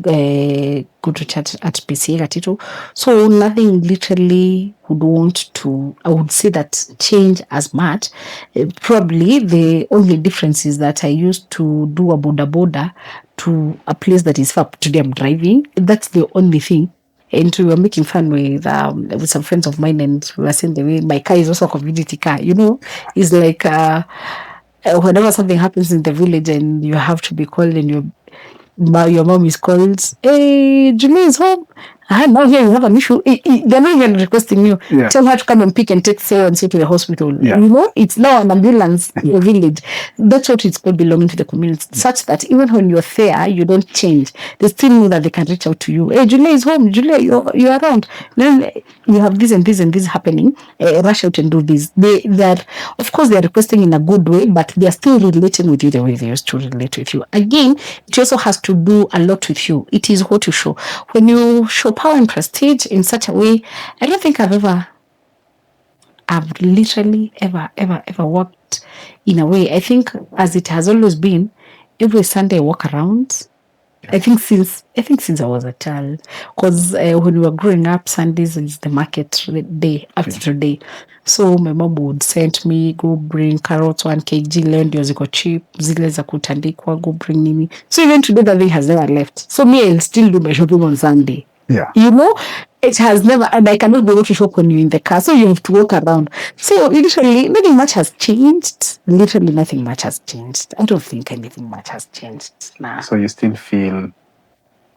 go to church at PCA Gatitu. So nothing literally would want to, I would say that change as much. Probably the only difference is that I used to do a boda to a place that is far. Today I'm driving. That's the only thing. And we were making fun with some friends of mine, and we were saying the way my car is also a community car. It's like whenever something happens in the village and you have to be called and your mom is called, hey, Julie is home. Now here you have an issue. They're not even requesting you. Yeah. Tell her to come and pick and take so and so to the hospital. Yeah. It's now an ambulance in the village. That's what it's called, belonging to the community. Such that even when you're there, you don't change. They still know that they can reach out to you. Hey, Julia is home. Julia, you're around. Then you have this and this and this happening. Rush out and do this. They're, of course, they're requesting in a good way, but they're still relating with you the way they used to relate with you. Again, it also has to do a lot with you. It is what you show. When you show power and prestige in such a way, I don't think I've literally ever worked in a way. I think as it has always been, every Sunday I walk around. I think since I was a child, because when we were growing up, Sundays is the market day after day. So my mom would send me, go bring carrots 1 kg, leo ndio ziko cheap, zile za kutandikwa, go bring nini. So even today that thing has never left. So me, I'll still do my shopping on Sunday. Yeah. It has never, and I cannot be able to shop when you're in the car, so you have to walk around. So literally, nothing much has changed. Literally, nothing much has changed. I don't think anything much has changed. Nah. So you still feel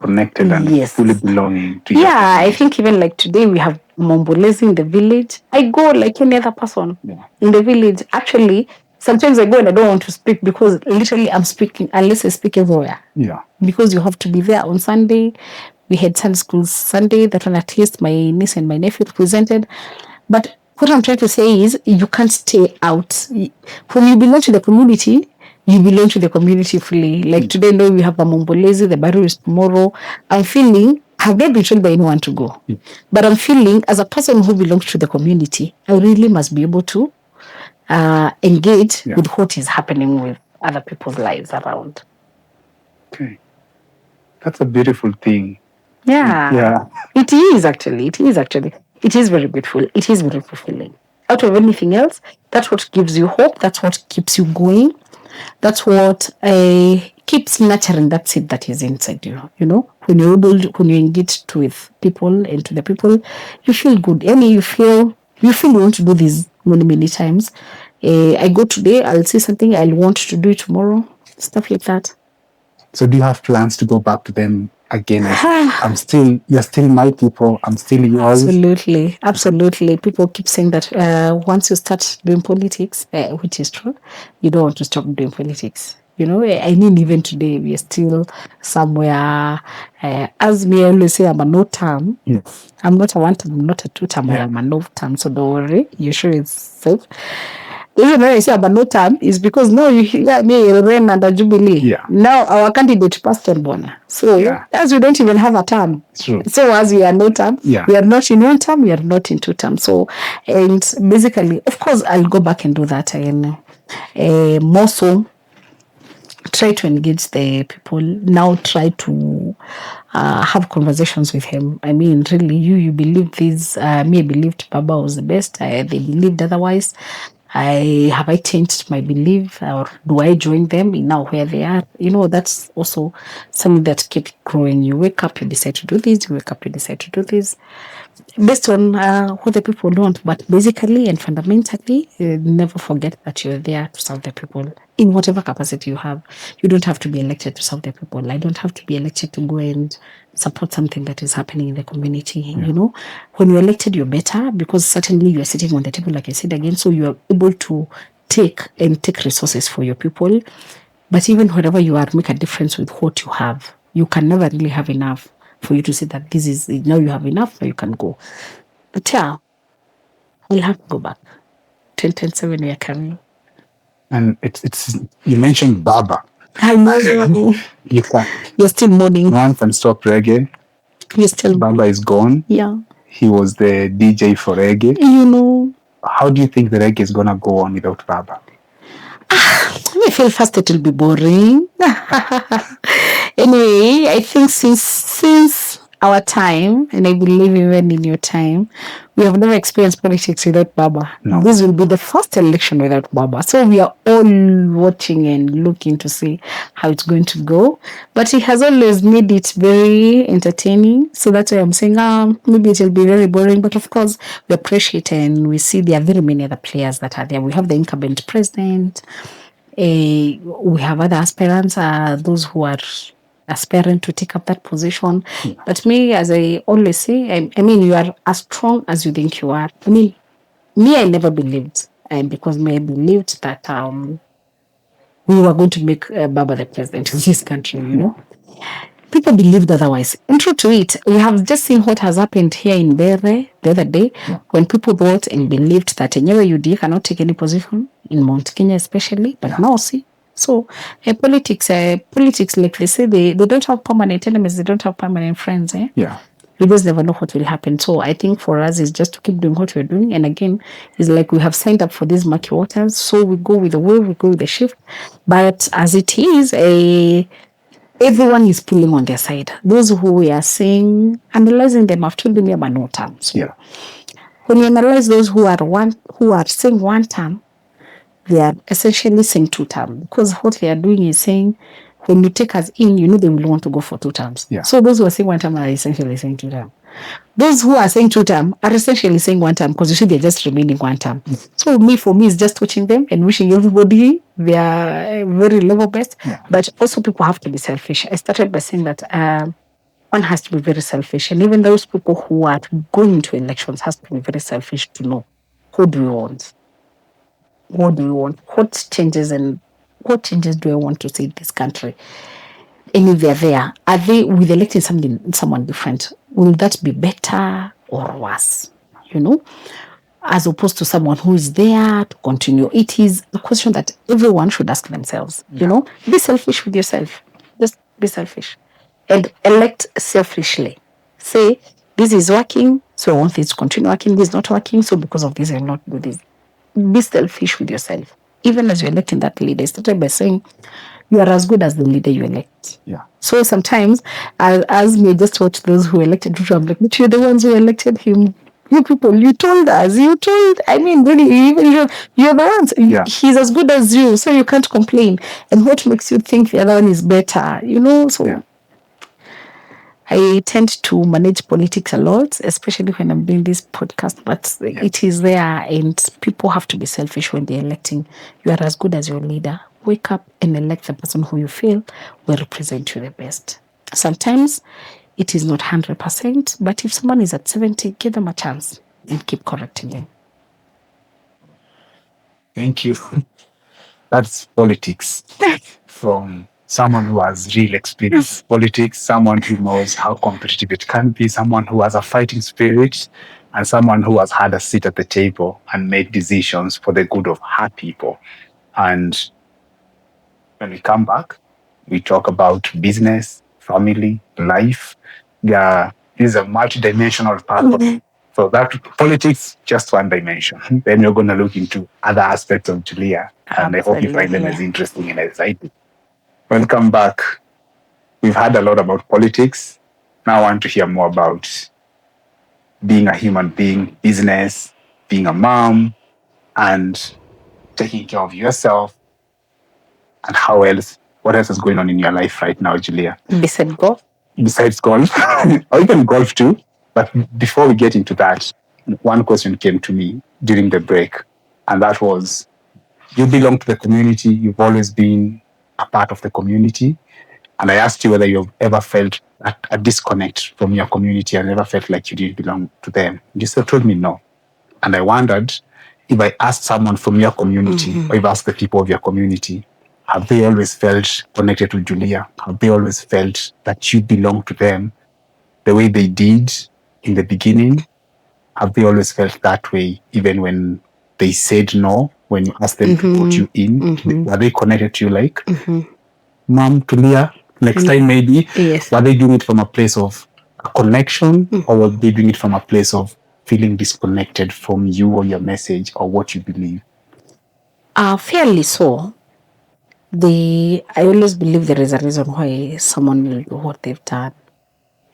connected and Yes. fully belonging to Yeah, I think even like today we have Mombolezi in the village. I go like any other person in the village. Actually, sometimes I go and I don't want to speak because literally I'm speaking unless I speak everywhere. Yeah. Because you have to be there on Sunday. We had Sunday school Sunday, that one at least my niece and my nephew presented. But what I'm trying to say is you can't stay out. When you belong to the community, you belong to the community fully. Like today, no, we have the Mombolezi, the Baru is tomorrow. I'm feeling, I've not been told by anyone to go. But I'm feeling, as a person who belongs to the community, I really must be able to engage with what is happening with other people's lives around. Okay. That's a beautiful thing. Yeah. It is actually. It is very beautiful. It is very fulfilling. Out of anything else, that's what gives you hope. That's what keeps you going. That's what keeps nurturing that seed that is inside you. When when you engage with people and to the people, you feel good. And you feel you want to do this many times. I go today, I'll see something, I'll want to do it tomorrow. Stuff like that. So do you have plans to go back to them again? You're still my people. I'm still yours. Absolutely. People keep saying that once you start doing politics, which is true, you don't want to stop doing politics. I mean, even today, we are still somewhere. As me, I always say, I'm a no-term. Yes. I'm not a one-term, I'm not a two-term, I am a no-term. So don't worry, you're sure it's safe. The reason why I say about no term is because now you hear me Ren under Jubilee. Yeah. Now our candidate passed on Bona. So as we don't even have a term. True. So as we are no term, we are not in 1 term, we are not in 2 terms. So and basically, of course, I'll go back and do that and more so try to engage the people. Now try to have conversations with him. I mean, really, you believe this. Me, I believed Baba was the best. They believed otherwise. Have I changed my belief, or do I join them in now where they are? That's also something that keeps growing. You wake up, you decide to do this. You wake up, you decide to do this, based on what the people want. But basically and fundamentally, never forget that you're there to serve the people in whatever capacity you have. You don't have to be elected to serve the people. I don't have to be elected to go and support something that is happening in the community. When you're elected, you're better because certainly you're sitting on the table, like I said again, so you're able to take resources for your people. But even wherever you are, make a difference with what you have. You can never really have enough for you to say that this is, now you have enough, now you can go. But yeah, we'll have to go back. 2027 we are coming. And it's you mentioned Baba. I know. You're still mourning. No one can stop reggae. You're still Baba is gone. Yeah. He was the DJ for reggae. How do you think the reggae is gonna go on without Baba? I feel first it will be boring. Anyway, I think since our time, and I believe even in your time, we have never experienced politics without Baba. No. This will be the first election without Baba. So we are all watching and looking to see how it's going to go. But he has always made it very entertaining. So that's why I'm saying, maybe it will be very boring. But of course, we appreciate and we see there are very many other players that are there. We have the incumbent president. We have other aspirants, those who are aspiring to take up that position. But me, as I always say, I mean, you are as strong as you think you are. I mean, me, I never believed, because me, I believed that we were going to make Baba the president of this country, you know. People believed otherwise. And true to it, we have just seen what has happened here in Bere the other day, when people thought and believed that Nyeri UD cannot take any position in Mount Kenya, especially. But now, see, so politics, like they say, they don't have permanent enemies, they don't have permanent friends. Yeah. We just never know what will happen. So I think for us is just to keep doing what we're doing. And again, it's like we have signed up for these murky waters. So we go with the wave, we go with the shift. But as it is, everyone is pulling on their side. Those who we are saying, analyzing them, I've told them about no terms. Yeah. When you analyze those who are saying one term, they are essentially saying two terms, because what they are doing is saying, when you take us in, you know they will want to go for two terms. Yeah. So those who are saying one term are essentially saying two terms. Those who are saying two term are essentially saying one term, because you see they're just remaining one term. So for me, it's just watching them and wishing everybody their very level best. Yeah. But also people have to be selfish. I started by saying that one has to be very selfish. And even those people who are going to elections has to be very selfish to know, who do you want? What do you want? What changes do I want to see in this country? And if they're there, are they with electing someone different? Will that be better or worse? You know, as opposed to someone who is there to continue. It is a question that everyone should ask themselves. Yeah. You know, be selfish with yourself. Just be selfish and elect selfishly. Say, this is working, so I want this to continue working. This is not working, so because of this, I will not do this. Be selfish with yourself. Even as you're electing that leader, I started by saying, you are as good as the leader you elect. Yeah. So sometimes, as me just watch those who elected Ruto, I'm like, but you're the ones who elected him. You people, you told us. I mean, really, even you're the ones. Yeah. He's as good as you, so you can't complain. And what makes you think the other one is better? You know, so... Yeah. I tend to manage politics a lot, especially when I'm doing this podcast, but it is there, and people have to be selfish when they're electing. You are as good as your leader. Wake up and elect the person who you feel will represent you the best. Sometimes it is not 100%, but if someone is at 70, give them a chance and keep correcting them. Thank you. That's politics from someone who has real experience in politics, someone who knows how competitive it can be, someone who has a fighting spirit, and someone who has had a seat at the table and made decisions for the good of her people. And when we come back, we talk about business, family, life. This is a multi-dimensional part. So that politics, just one dimension. Then we're going to look into other aspects of Julia. And I hope you find them as interesting and exciting. Welcome back. We've heard a lot about politics. Now I want to hear more about being a human being, business, being a mom, and taking care of yourself. And what else is going on in your life right now, Julia? Besides golf, or even golf too. But before we get into that, one question came to me during the break, and that was, you belong to the community. You've always been a part of the community. And I asked you whether you've ever felt a disconnect from your community and never felt like you didn't belong to them. You still told me no. And I wondered, if I asked someone from your community, or if I asked the people of your community, have they always felt connected to Julia? Have they always felt that you belong to them the way they did in the beginning? Have they always felt that way, even when they said no, when you asked them to put you in? Were they connected to you like, Mom, Julia, next time maybe? Yes. Were they doing it from a place of a connection, or were they doing it from a place of feeling disconnected from you or your message or what you believe? Fairly so. I always believe there is a reason why someone will do what they've done.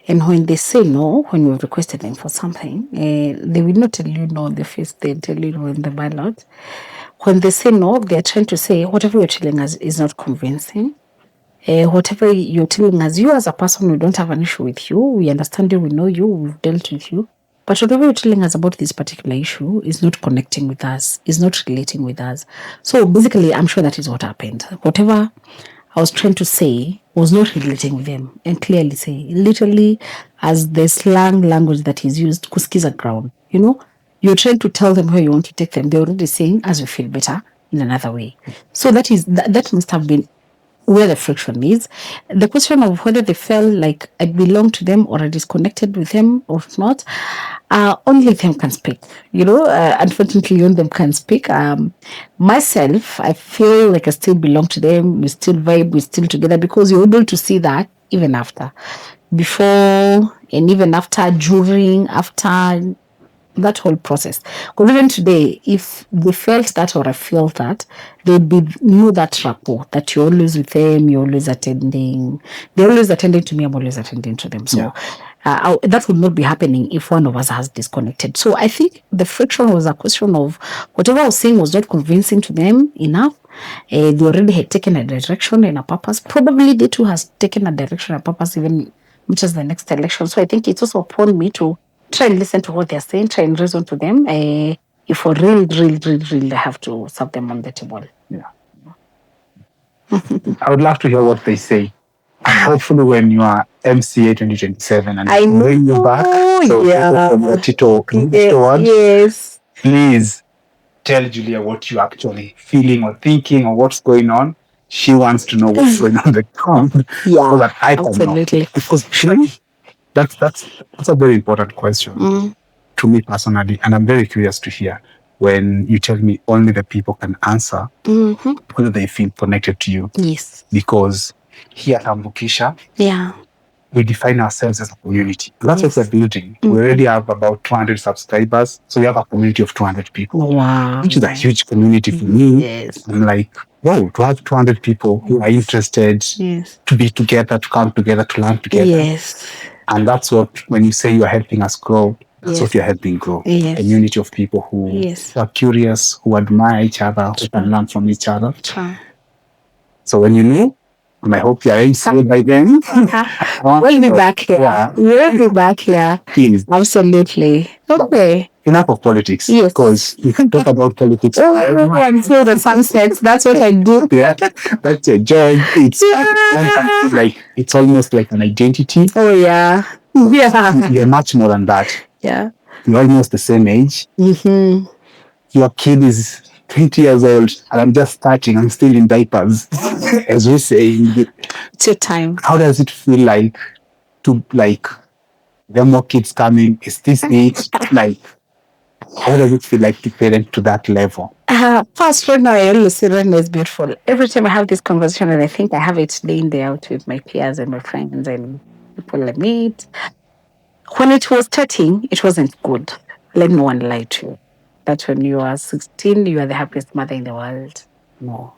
And when they say no, when you've requested them for something, they will not tell you no on the face, they'll tell you no in the ballot. When they say no, they're trying to say whatever you're telling us is not convincing. Whatever you're telling us, you as a person, we don't have an issue with you. We understand you, we know you, we've dealt with you. But whatever you're telling us about this particular issue is not connecting with us, is not relating with us. So basically, I'm sure that is what happened. Whatever I was trying to say was not relating with them, and clearly say, literally, as the slang language that is used, kuskiza ground. You're trying to tell them where you want to take them. They're already saying, as you feel better, in another way. So that must have been where the friction is. The question of whether they felt like I belong to them or I disconnected with them or not, only them can speak. Unfortunately, only them can speak. Myself, I feel like I still belong to them. We still vibe, we're still together, because you're able to see that even after, before, and even after, during, after, that whole process. Because even today, if they felt that or I felt that, they'd be know that rapport that you're always with them, you're always attending. They're always attending to me, I'm always attending to them. So that would not be happening if one of us has disconnected. So I think the friction was a question of whatever I was saying was not convincing to them enough. They already had taken a direction and a purpose. Probably they too has taken a direction and a purpose even which is the next election. So I think it's also upon me to try and listen to what they're saying, try and reason to them. If for real, I have to serve them on the table. Yeah. I would love to hear what they say. Hopefully, when you are MCA 2027 and I bring you back, so from Gatitu Ward, yes, please tell Julia what you're actually feeling or thinking or what's going on. She wants to know what's going on the ground, so that I can know. Because that's a very important question to me personally, and I'm very curious to hear when you tell me only the people can answer whether they feel connected to you. Yes. Because here at Ambukisha, yeah, we define ourselves as a community. That's what we're building. We already have about 200 subscribers, so we have a community of 200 people. Wow. Which is a huge community for me. Yes. I'm like, wow, to have 200 people who are interested to be together, to come together, to learn together. Yes. And that's what, when you say you're helping us grow, that's what you're helping grow. A community of people who are curious, who admire each other, who can learn from each other. So when you know, and I hope you're MCA by then. We'll be back here. Yeah. We'll be back here. Please. Absolutely. Okay. Enough of politics. Yes. Because you can talk about politics. Until the sun sets. That's what I do. Yeah. That's your job. It's like, it's almost like an identity. Oh, yeah. Yeah. You're much more than that. Yeah. You're almost the same age. Your kid is 20 years old and I'm just starting. I'm still in diapers. As we say. It's your time. How does it feel like to, like, there are more kids coming? Is this it? Like, how does it feel like to parent to that level? First, right now, I always say Rena is beautiful. Every time I have this conversation, and I think I have it day in, day out with my peers and my friends and people I meet. When it was starting, it wasn't good. Let no one lie to you. That when you are 16, you are the happiest mother in the world. No.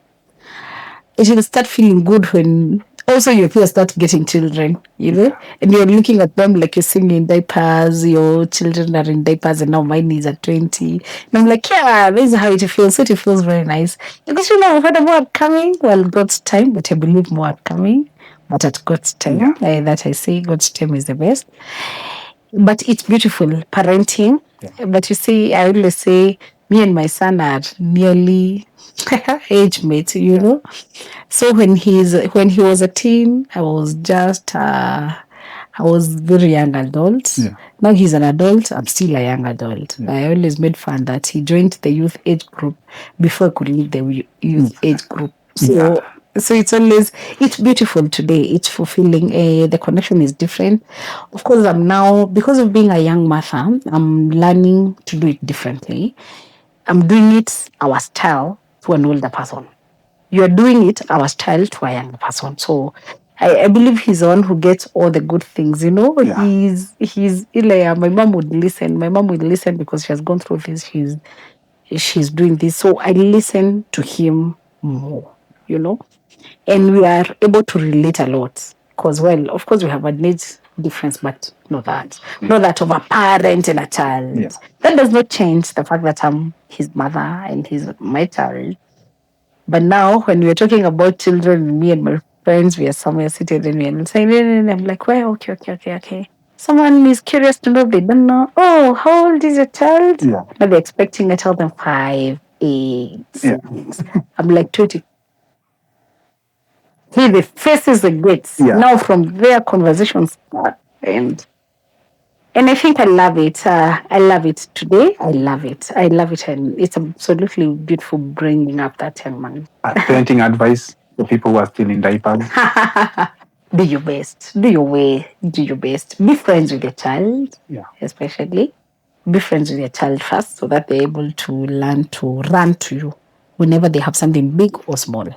It will start feeling good when also your peers start getting children, and you're looking at them like you're singing in diapers, your children are in diapers, and now mine is at 20. And I'm like, yeah, this is how it feels. So it feels very nice. Because I've heard more coming. Well, God's time, but I believe more are coming. But at God's time, that I say God's time is the best. But it's beautiful, parenting. But you see, I always say, me and my son are nearly age mates, So when he was a teen, I was just I was very young adult. Now he's an adult, I'm still a young adult. I always made fun that he joined the youth age group before I could leave the youth age group. So it's beautiful today. It's fulfilling. The connection is different. Of course, I'm now, because of being a young mother, I'm learning to do it differently. I'm doing it our style to an older person. You're doing it our style to a younger person. So I believe he's the one who gets all the good things, He's my mom would listen. My mom would listen because she has gone through this. She's doing this. So I listen to him more. and we are able to relate a lot. Because, well, of course, we have a needs difference, but not that of a parent and a child. Yeah. That does not change the fact that I'm his mother and he's my child. But now, when we're talking about children, me and my friends, we are somewhere seated and we're saying, I'm like, well, okay. Someone is curious to know, they don't know. Oh, how old is your child? Yeah. But they're expecting I tell them 5, 8, 6. Yeah. I'm like 20. He the faces the gates. Yeah. Now from there, conversations start. And I think I love it. I love it today. I love it. And it's absolutely beautiful bringing up that young man. Parenting advice for people who are still in diapers. Do your best. Do your way. Do your best. Be friends with your child. Yeah. Especially. Be friends with your child first so that they're able to learn to run to you whenever they have something big or small.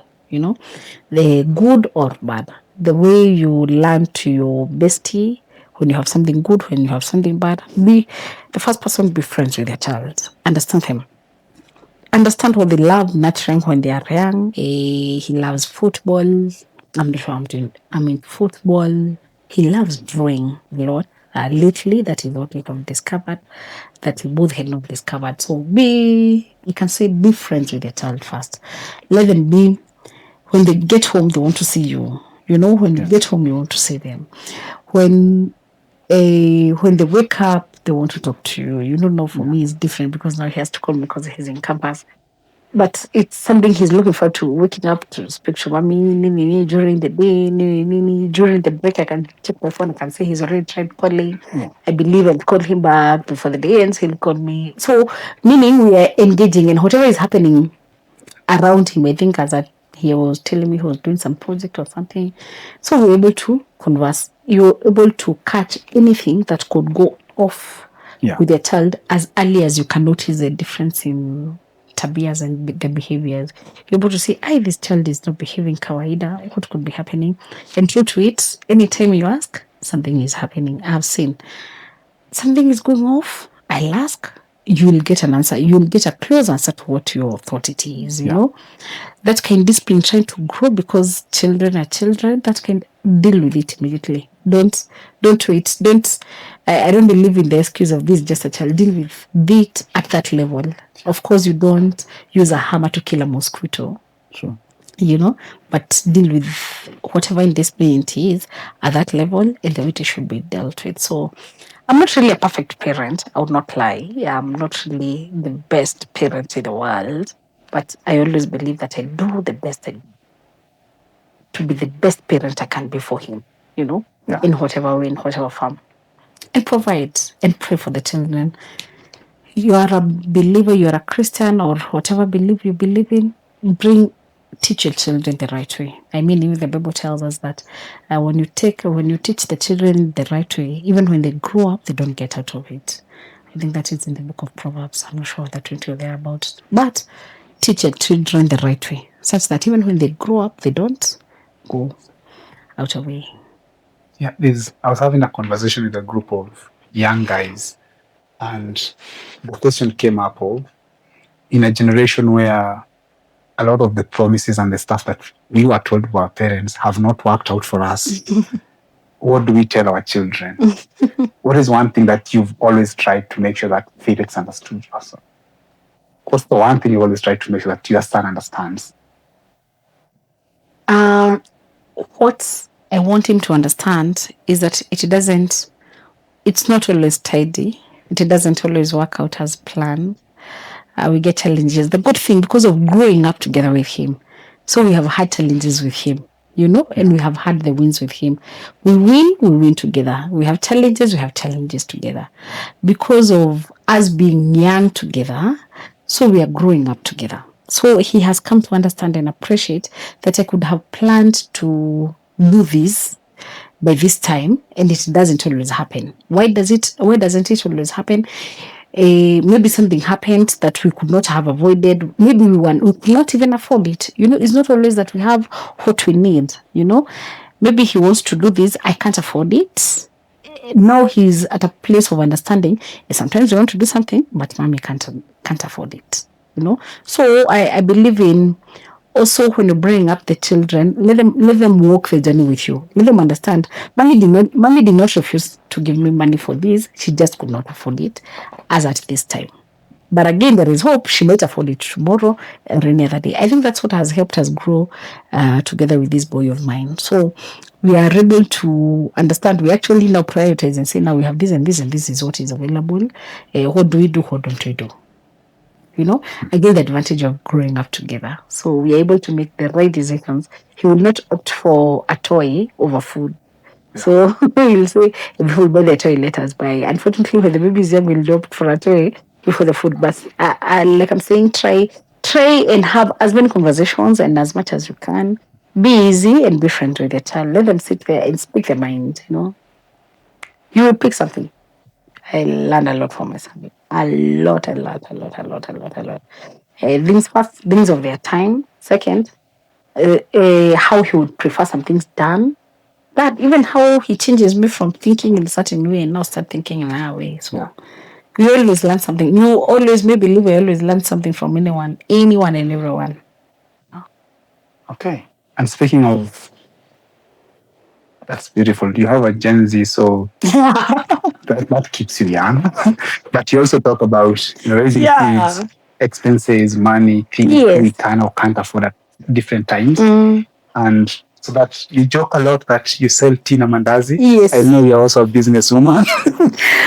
The good or bad. The way you learn to your bestie when you have something good, when you have something bad, be the first person to be friends with your child. Understand him. Understand what they love nurturing when they are young. He loves football. I'm not sure I'm in football. He loves drawing a lot. Lately, that is what we have discovered, that we both had not discovered. So you can say be friends with your child first. Let them be. When they get home, they want to see you. When you get home, you want to see them. When they wake up, they want to talk to you. For me, it's different because now he has to call me because he's in campus. But it's something he's looking forward to, waking up to speak to mommy during the day. During the break, I can check my phone. I can say he's already tried calling. Yeah. I believe I'll call him back before the day ends. He'll call me. So, meaning we are engaging in whatever is happening around him. I think as he was telling me he was doing some project or something. So we're able to converse. You're able to catch anything that could go off with your child as early as you can notice the difference in tabias and the behaviors. You're able to say, this child is not behaving kawaida. What could be happening? And true to it, anytime you ask, something is happening. I've seen something is going off. I'll ask. You'll get an answer. You'll get a close answer to what you thought it is, you know. That kind of discipline trying to grow because children are children. That can deal with it immediately. Don't wait. I don't believe in the excuse of this just a child. Deal with it at that level. Of course, you don't use a hammer to kill a mosquito. Sure. But deal with whatever indiscipline it is at that level and the way it should be dealt with. So I'm not really a perfect parent. I would not lie. I'm not really the best parent in the world, but I always believe that I do the best to be the best parent I can be for him, in whatever way, in whatever form. And provide and pray for the children. You are a believer, you are a Christian or whatever belief you believe in, teach your children the right way. I mean, even the Bible tells us that when you teach the children the right way, even when they grow up, they don't get out of it. I think that is in the book of Proverbs. I'm not sure that 20 or thereabouts. But teach your children the right way, such that even when they grow up, they don't go out of way. Yeah, I was having a conversation with a group of young guys, and the question came up of, in a generation where a lot of the promises and the stuff that we were told by our parents have not worked out for us. What do we tell our children? What is one thing that you've always tried to make sure that Felix understood also? What's the one thing you always try to make sure that your son understands? What I want him to understand is that it's not always tidy. It doesn't always work out as planned. We get challenges. The good thing, because of growing up together with him, so we have had challenges with him, and we have had the wins with him. We win together. We have challenges together. Because of us being young together, so we are growing up together. So he has come to understand and appreciate that I could have planned to do this by this time, and it doesn't always happen. Why doesn't it always happen? Maybe something happened that we could not have avoided. Maybe we could not even afford it. It's not always that we have what we need. Maybe he wants to do this. I can't afford it. Now he's at a place of understanding. Sometimes we want to do something, but mommy can't afford it. So I believe in also when you bring up the children, let them walk the journey with you. Let them understand. Mommy did not refuse to give me money for this. She just could not afford it as at this time. But again, there is hope. She might afford it tomorrow or any other day. I think that's what has helped us grow together with this boy of mine. So we are able to understand. We actually now prioritize and say, now we have this and this and this is what is available. What do we do? What don't we do? Again, the advantage of growing up together. So we are able to make the right decisions. He will not opt for a toy over food. So we'll say, if we'll buy the toy, let us buy. Unfortunately, when the baby is young, we'll opt for a toy before the food. But like I'm saying, try and have as many conversations and as much as you can. Be easy and be friendly with your child. Let them sit there and speak their mind. You will pick something. I learned a lot from my son. A lot. Things first, things of their time. Second, how he would prefer some things done. That even how he changes me from thinking in a certain way and now start thinking in another way. So we always learn something. You always, maybe we always learn something from anyone and everyone. Okay. And speaking of, that's beautiful. You have a Gen Z, so that keeps you young. But you also talk about raising kids, expenses, money, things we can or can't afford at different times. And so that you joke a lot that you sell Tina Mandazi. Yes. I know you're also a businesswoman.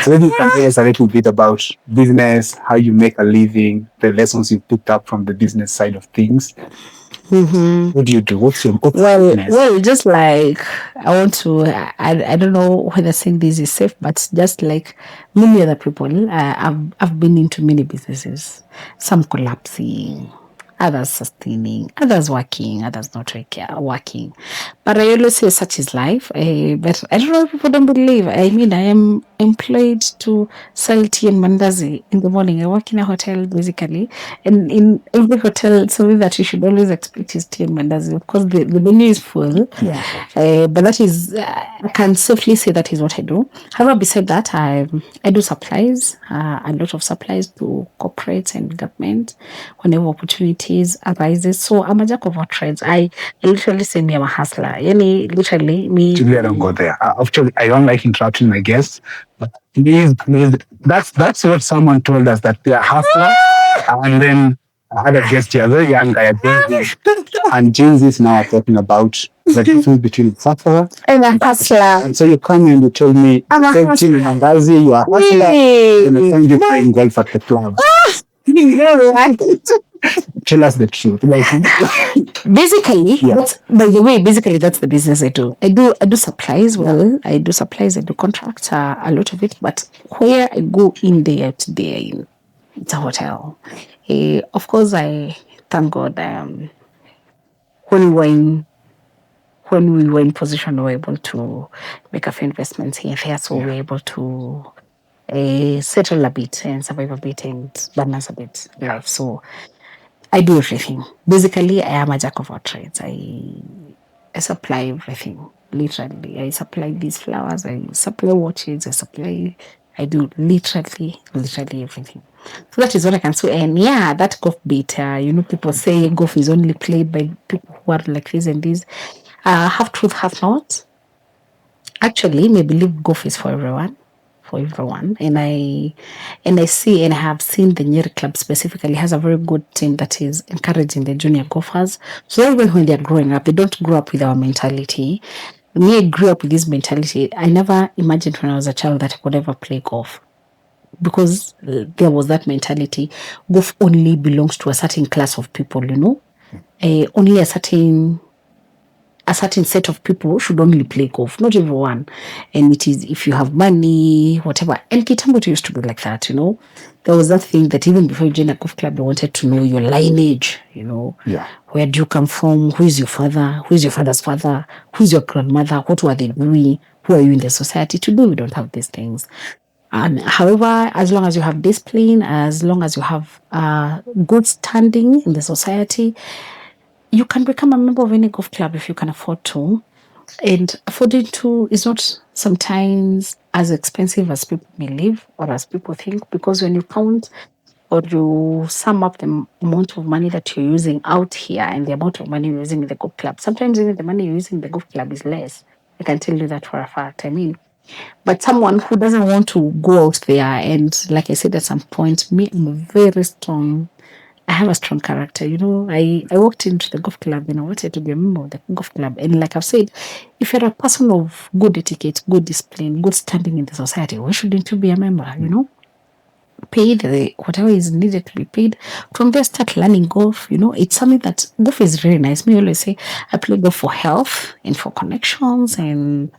So maybe you can tell us a little bit about business, how you make a living, the lessons you picked up from the business side of things. What do you do? What's your business? Well, just like I want to, I don't know whether saying this is safe, but just like many other people, I've been into many businesses, some collapsing, others sustaining, others working, others not working. But I always say such is life. But I don't know if people don't believe. I mean, I am employed to sell tea and mandazi in the morning. I work in a hotel basically, and in every hotel, something that you should always expect is tea and mandazi. Of course, the menu is full, but that is, I can safely say that is what I do. However, beside that, I do supplies, a lot of supplies to corporates and government whenever opportunities arises. So I'm a jack of all trades. I literally say me I'm a hustler. Literally me. Julia, don't go there. Actually, I don't like interrupting my guests, but please, that's what someone told us, that they're hustler. And then I had a guest here, a very young guy, and Gen Z is now talking about the difference between hustler and a hustler. And so you come and you tell me, I'm a hustler. Mandazi, you are a hustler, and I find you playing golf at the club. Tell us the truth. Basically, by the way, that's the business I do. I do supplies. Well, I do supplies. I do contracts. A lot of it. But where I go in day out day in, it's a hotel. Of course, I thank God. When we were in position, we were able to make a few investments here and there, so we were able to settle a bit and survive a bit and balance a bit life. So I do everything. Basically, I am a jack of all trades. I supply everything. Literally, I supply these flowers. I supply watches. I do literally everything. So that is what I can say. And that golf bit. People say golf is only played by people who are like this and this. Half truth, half not. Actually, I believe golf is for everyone. And I see and I have seen the Nyeri Club specifically has a very good team that is encouraging the junior golfers. So even when they're growing up, they don't grow up with our mentality. Me, I grew up with this mentality. I never imagined when I was a child that I could ever play golf, because there was that mentality. Golf only belongs to a certain class of people, only a certain set of people should only play golf, not everyone. And it is if you have money, whatever. And Kitambo used to be like that, There was that thing that even before you joined a golf club, they wanted to know your lineage, Where do you come from? Who is your father? Who is your father's father? Who is your grandmother? What were they doing? Who are you in the society? Today, we don't have these things. And however, as long as you have discipline, as long as you have good standing in the society, you can become a member of any golf club if you can afford to. And affording to is not sometimes as expensive as people may live or as people think, because when you count or you sum up the amount of money that you're using out here and the amount of money you're using in the golf club, sometimes even the money you're using in the golf club is less. I can tell you that for a fact. I mean, but someone who doesn't want to go out there, and like I said at some point, me, I'm a very strong. I have a strong character. I walked into the golf club and I wanted to be a member of the golf club. And like I've said, if you're a person of good etiquette, good discipline, good standing in the society, why shouldn't you be a member? Pay the whatever is needed to be paid. From there, start learning golf. It's something that golf is very nice. Me always say I play golf for health and for connections, and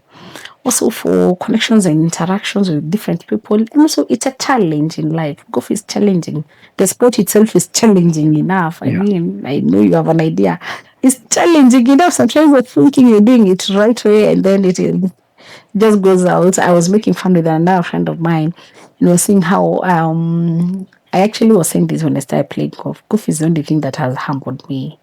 also for connections and interactions with different people. And also, it's a challenge in life. Golf is challenging. The sport itself is challenging enough. I mean, I know you have an idea. It's challenging enough. Sometimes you're thinking you're doing it right way, and then it just goes out. I was making fun with another friend of mine, seeing how I actually was saying this when I started playing golf. Golf is the only thing that has humbled me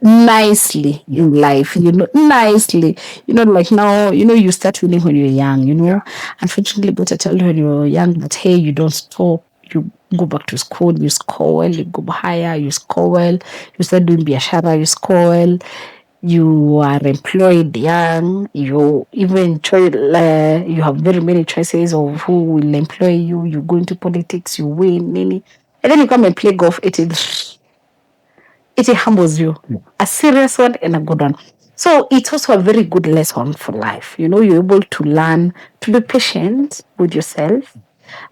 nicely in life, nicely. Like now, you start winning when you're young. Unfortunately, but I tell you when you're young, but hey, you don't stop. You go back to school, you score well, you go higher, you score well, you start doing biashara, you score well, you are employed young, you even you have very many choices of who will employ you, you go into politics, you win many, and then you come and play golf. It humbles you, a serious one and a good one. So it's also a very good lesson for life. You're able to learn to be patient with yourself,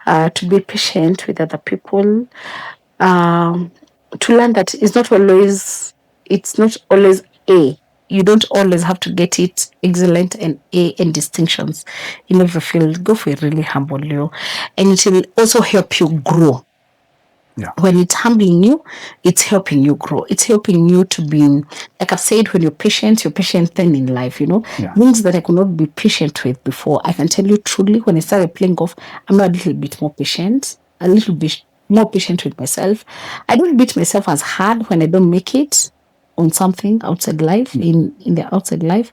to be patient with other people, to learn that it's not always A. You don't always have to get it excellent and A and distinctions in every field. Golf will really humble you, and it will also help you grow. Yeah. When it's humbling you, it's helping you grow. It's helping you to be, like I've said, when you're patient then in life, things that I could not be patient with before. I can tell you truly, when I started playing golf, I'm a little bit more patient, a little bit more patient with myself. I don't beat myself as hard when I don't make it on something outside life, in the outside life.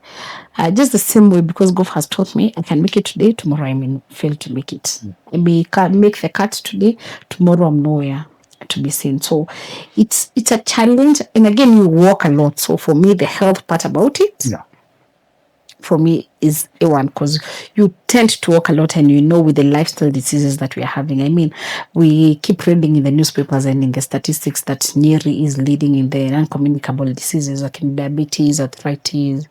Just the same way, because golf has taught me I can make it today, tomorrow I may fail to make it. I may make the cut today, tomorrow I'm nowhere to be seen. So it's a challenge, and again, you walk a lot. So for me, the health part about it, for me, is A1, because you tend to walk a lot, and with the lifestyle diseases that we are having. I mean, we keep reading in the newspapers and in the statistics that Nyeri is leading in the non-communicable diseases like diabetes, arthritis,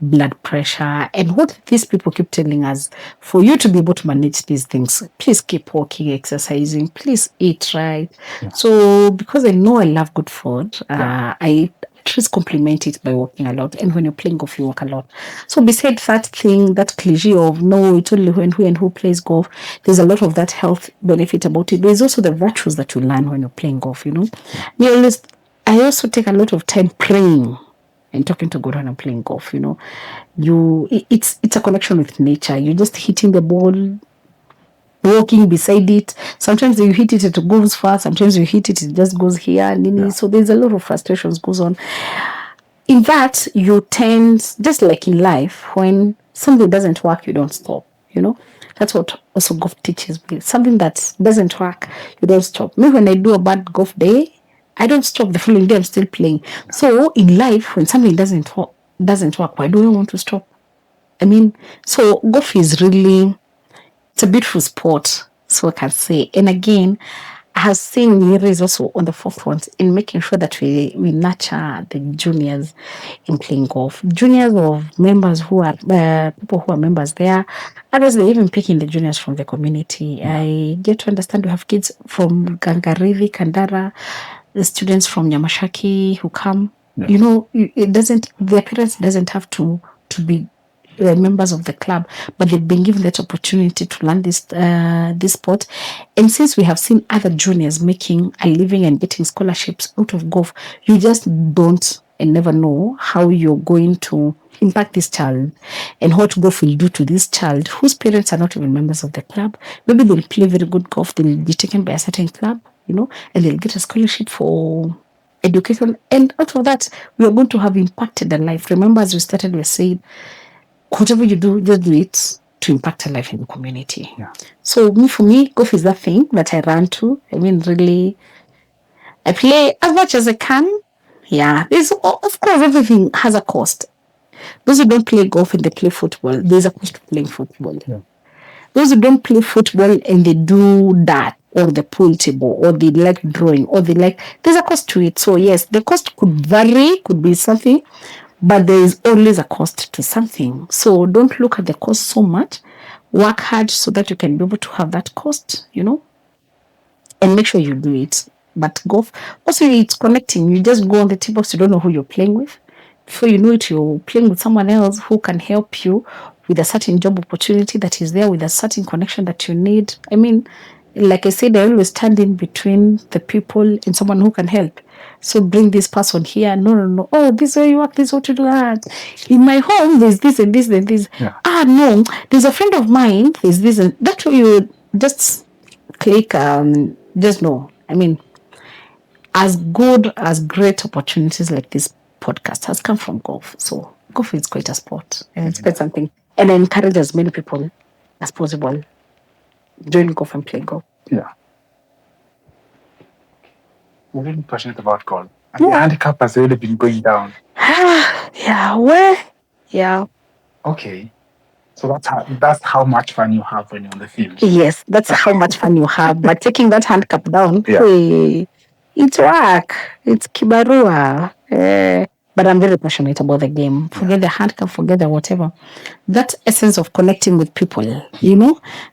blood pressure. And what these people keep telling us, for you to be able to manage these things, please keep walking, exercising, please eat right. So because I know I love good food, I just complement it by walking a lot. And when you're playing golf, you walk a lot. So beside that thing, that cliche of no, it's only when who and who plays golf, there's a lot of that health benefit about it. There's also the virtues that you learn when you're playing golf, I also take a lot of time praying and talking to God when I'm playing golf. It's a connection with nature. You're just hitting the ball, walking beside it. Sometimes you hit it, it goes far. Sometimes you hit it, it just goes here. So there's a lot of frustrations goes on. In that, you tend, just like in life, when something doesn't work, you don't stop. That's what also golf teaches me. Something that doesn't work, you don't stop. Me, when I do a bad golf day, I don't stop. The following day, I'm still playing. So in life, when something doesn't work, why do I want to stop? I mean, so golf is really, it's a beautiful sport, so I can say. And again, I have seen Nyeri is also on the forefront in making sure that we nurture the juniors in playing golf. Juniors of members who are people who are members there. Others, they even picking the juniors from the community. I get to understand we have kids from Gangarivi, Kandara, the students from Nyamashaki who come. Their parents doesn't have to be members of the club, but they've been given that opportunity to learn this sport. And since we have seen other juniors making a living and getting scholarships out of golf, you just don't and never know how you're going to impact this child and what golf will do to this child whose parents are not even members of the club. Maybe they'll play very good golf, they'll be taken by a certain club, and they'll get a scholarship for education. And out of that, we are going to have impacted their life. Remember, as we started, we said, whatever you do, just do it to impact a life in the community. Yeah. So for me, golf is that thing that I run to. I mean, really, I play as much as I can. Yeah, of course, everything has a cost. Those who don't play golf and they play football, there's a cost to playing football. Yeah. Those who don't play football and they do that, or the pool table, or they like drawing, or there's a cost to it. So yes, the cost could vary, could be something, but there is always a cost to something. So don't look at the cost so much. Work hard so that you can be able to have that cost, and make sure you do it. But golf, also it's connecting. You just go on the tee box, you don't know who you're playing with. Before you know it, you're playing with someone else who can help you with a certain job opportunity that is there, with a certain connection that you need. I mean, like I said, I always stand in between the people and someone who can help. So bring this person here. No. Oh, this is where you work, this is what you do. In my home, there's this and this and this. Yeah. No, there's a friend of mine, there's this and that's where you just click, just know. I mean, as great opportunities like this podcast has come from golf. So golf is quite a sport, and it's quite something. And I encourage as many people as possible join golf and play golf. Yeah. We're really passionate about golf. And the handicap has really been going down. Yeah. Okay. So that's how much fun you have when you're on the field. Yes, that's how much fun you have. But taking that handicap down, it's work. It's kibarua. But I'm very passionate about the game. Forget the handicap, forget the whatever. That essence of connecting with people,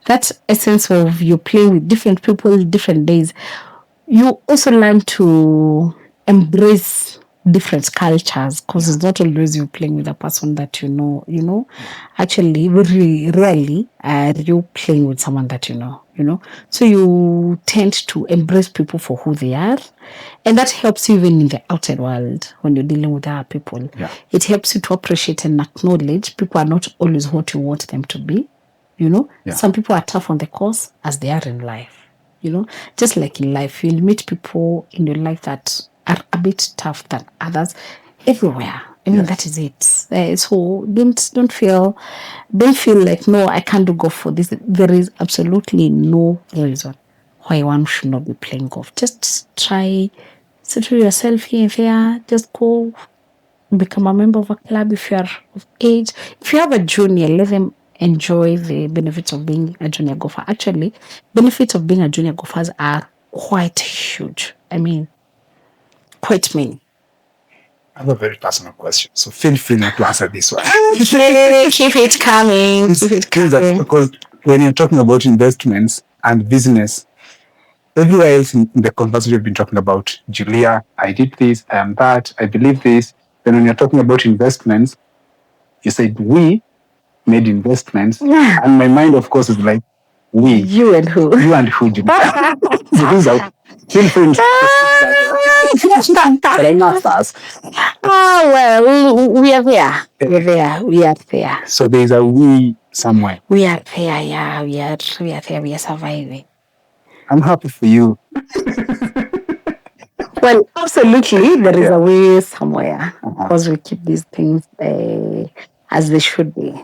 that essence of you playing with different people, different days. You also learn to embrace different cultures, because it's not always you playing with a person that you know. Actually, very rarely are you playing with someone that you know. So you tend to embrace people for who they are, and that helps you even in the outside world when you're dealing with other people. Yeah. It helps you to appreciate and acknowledge people are not always what you want them to be. Some people are tough on the course as they are in life. Just like in life, you'll meet people in your life that are a bit tough than others everywhere. I mean, that is it. So don't feel like, no, I can't do golf for this. There is absolutely no reason why one should not be playing golf. Just try, settle yourself here and there. Just go become a member of a club if you are of age. If you have a junior, let them enjoy the benefits of being a junior golfer. Actually, benefits of being a junior golfer are quite huge. I mean, quite many. I have a very personal question, so feel free not to answer this one. Keep it coming. Because when you're talking about investments and business, everywhere else in the conversation we've been talking about, Julia, I did this, I am that, I believe this. Then when you're talking about investments, you said we made investments, and my mind, of course, is like, we. You and who? You and who, Julia? Feel free but I'm not us. Well, we are there. We are there. So there's a we somewhere. We are there, yeah. We are there. We are surviving. I'm happy for you. Well, absolutely, there is a way somewhere, because we keep these things as they should be.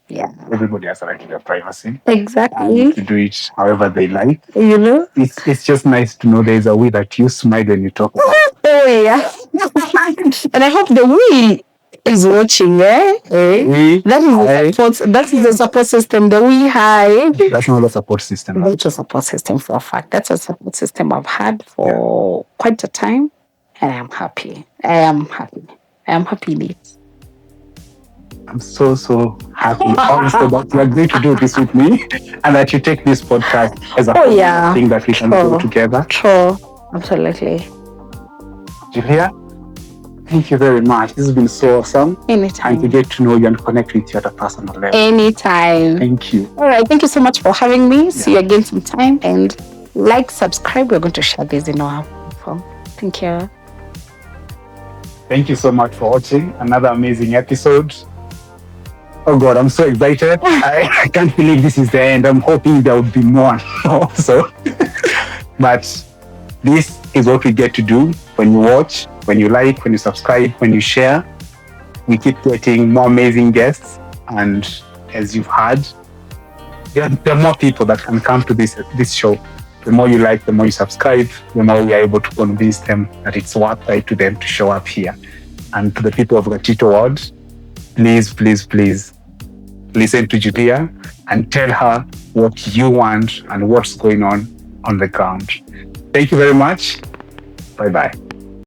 Yeah. Everybody has a right to their privacy. Exactly. To do it however they like. It's just nice to know there's a way that you smile when you talk about. Oh, yeah. And I hope the we is watching, We, that is the support system, the we high. That's not a support system. That's a support system for a fact. That's a support system I've had for quite a time, and I am happy. I am happy in it. I'm so happy also that you agree to do this with me, and that you take this podcast as a thing that we can do together. True. Absolutely. Julia, thank you very much. This has been so awesome. Anytime. And to get to know you and connect with you at a personal level. Anytime. Thank you. All right. Thank you so much for having me. See you again sometime. And subscribe. We're going to share this in our platform. Thank you. Thank you so much for watching another amazing episode. Oh God, I'm so excited. I can't believe this is the end. I'm hoping there will be more also. But this is what we get to do when you watch, when you like, when you subscribe, when you share. We keep getting more amazing guests. And as you've heard, there are more people that can come to this show. The more you like, the more you subscribe, the more we are able to convince them that it's worth it to them to show up here. And to the people of Gatitu Ward, please, please, please listen to Julia and tell her what you want and what's going on the ground. Thank you very much. Bye-bye.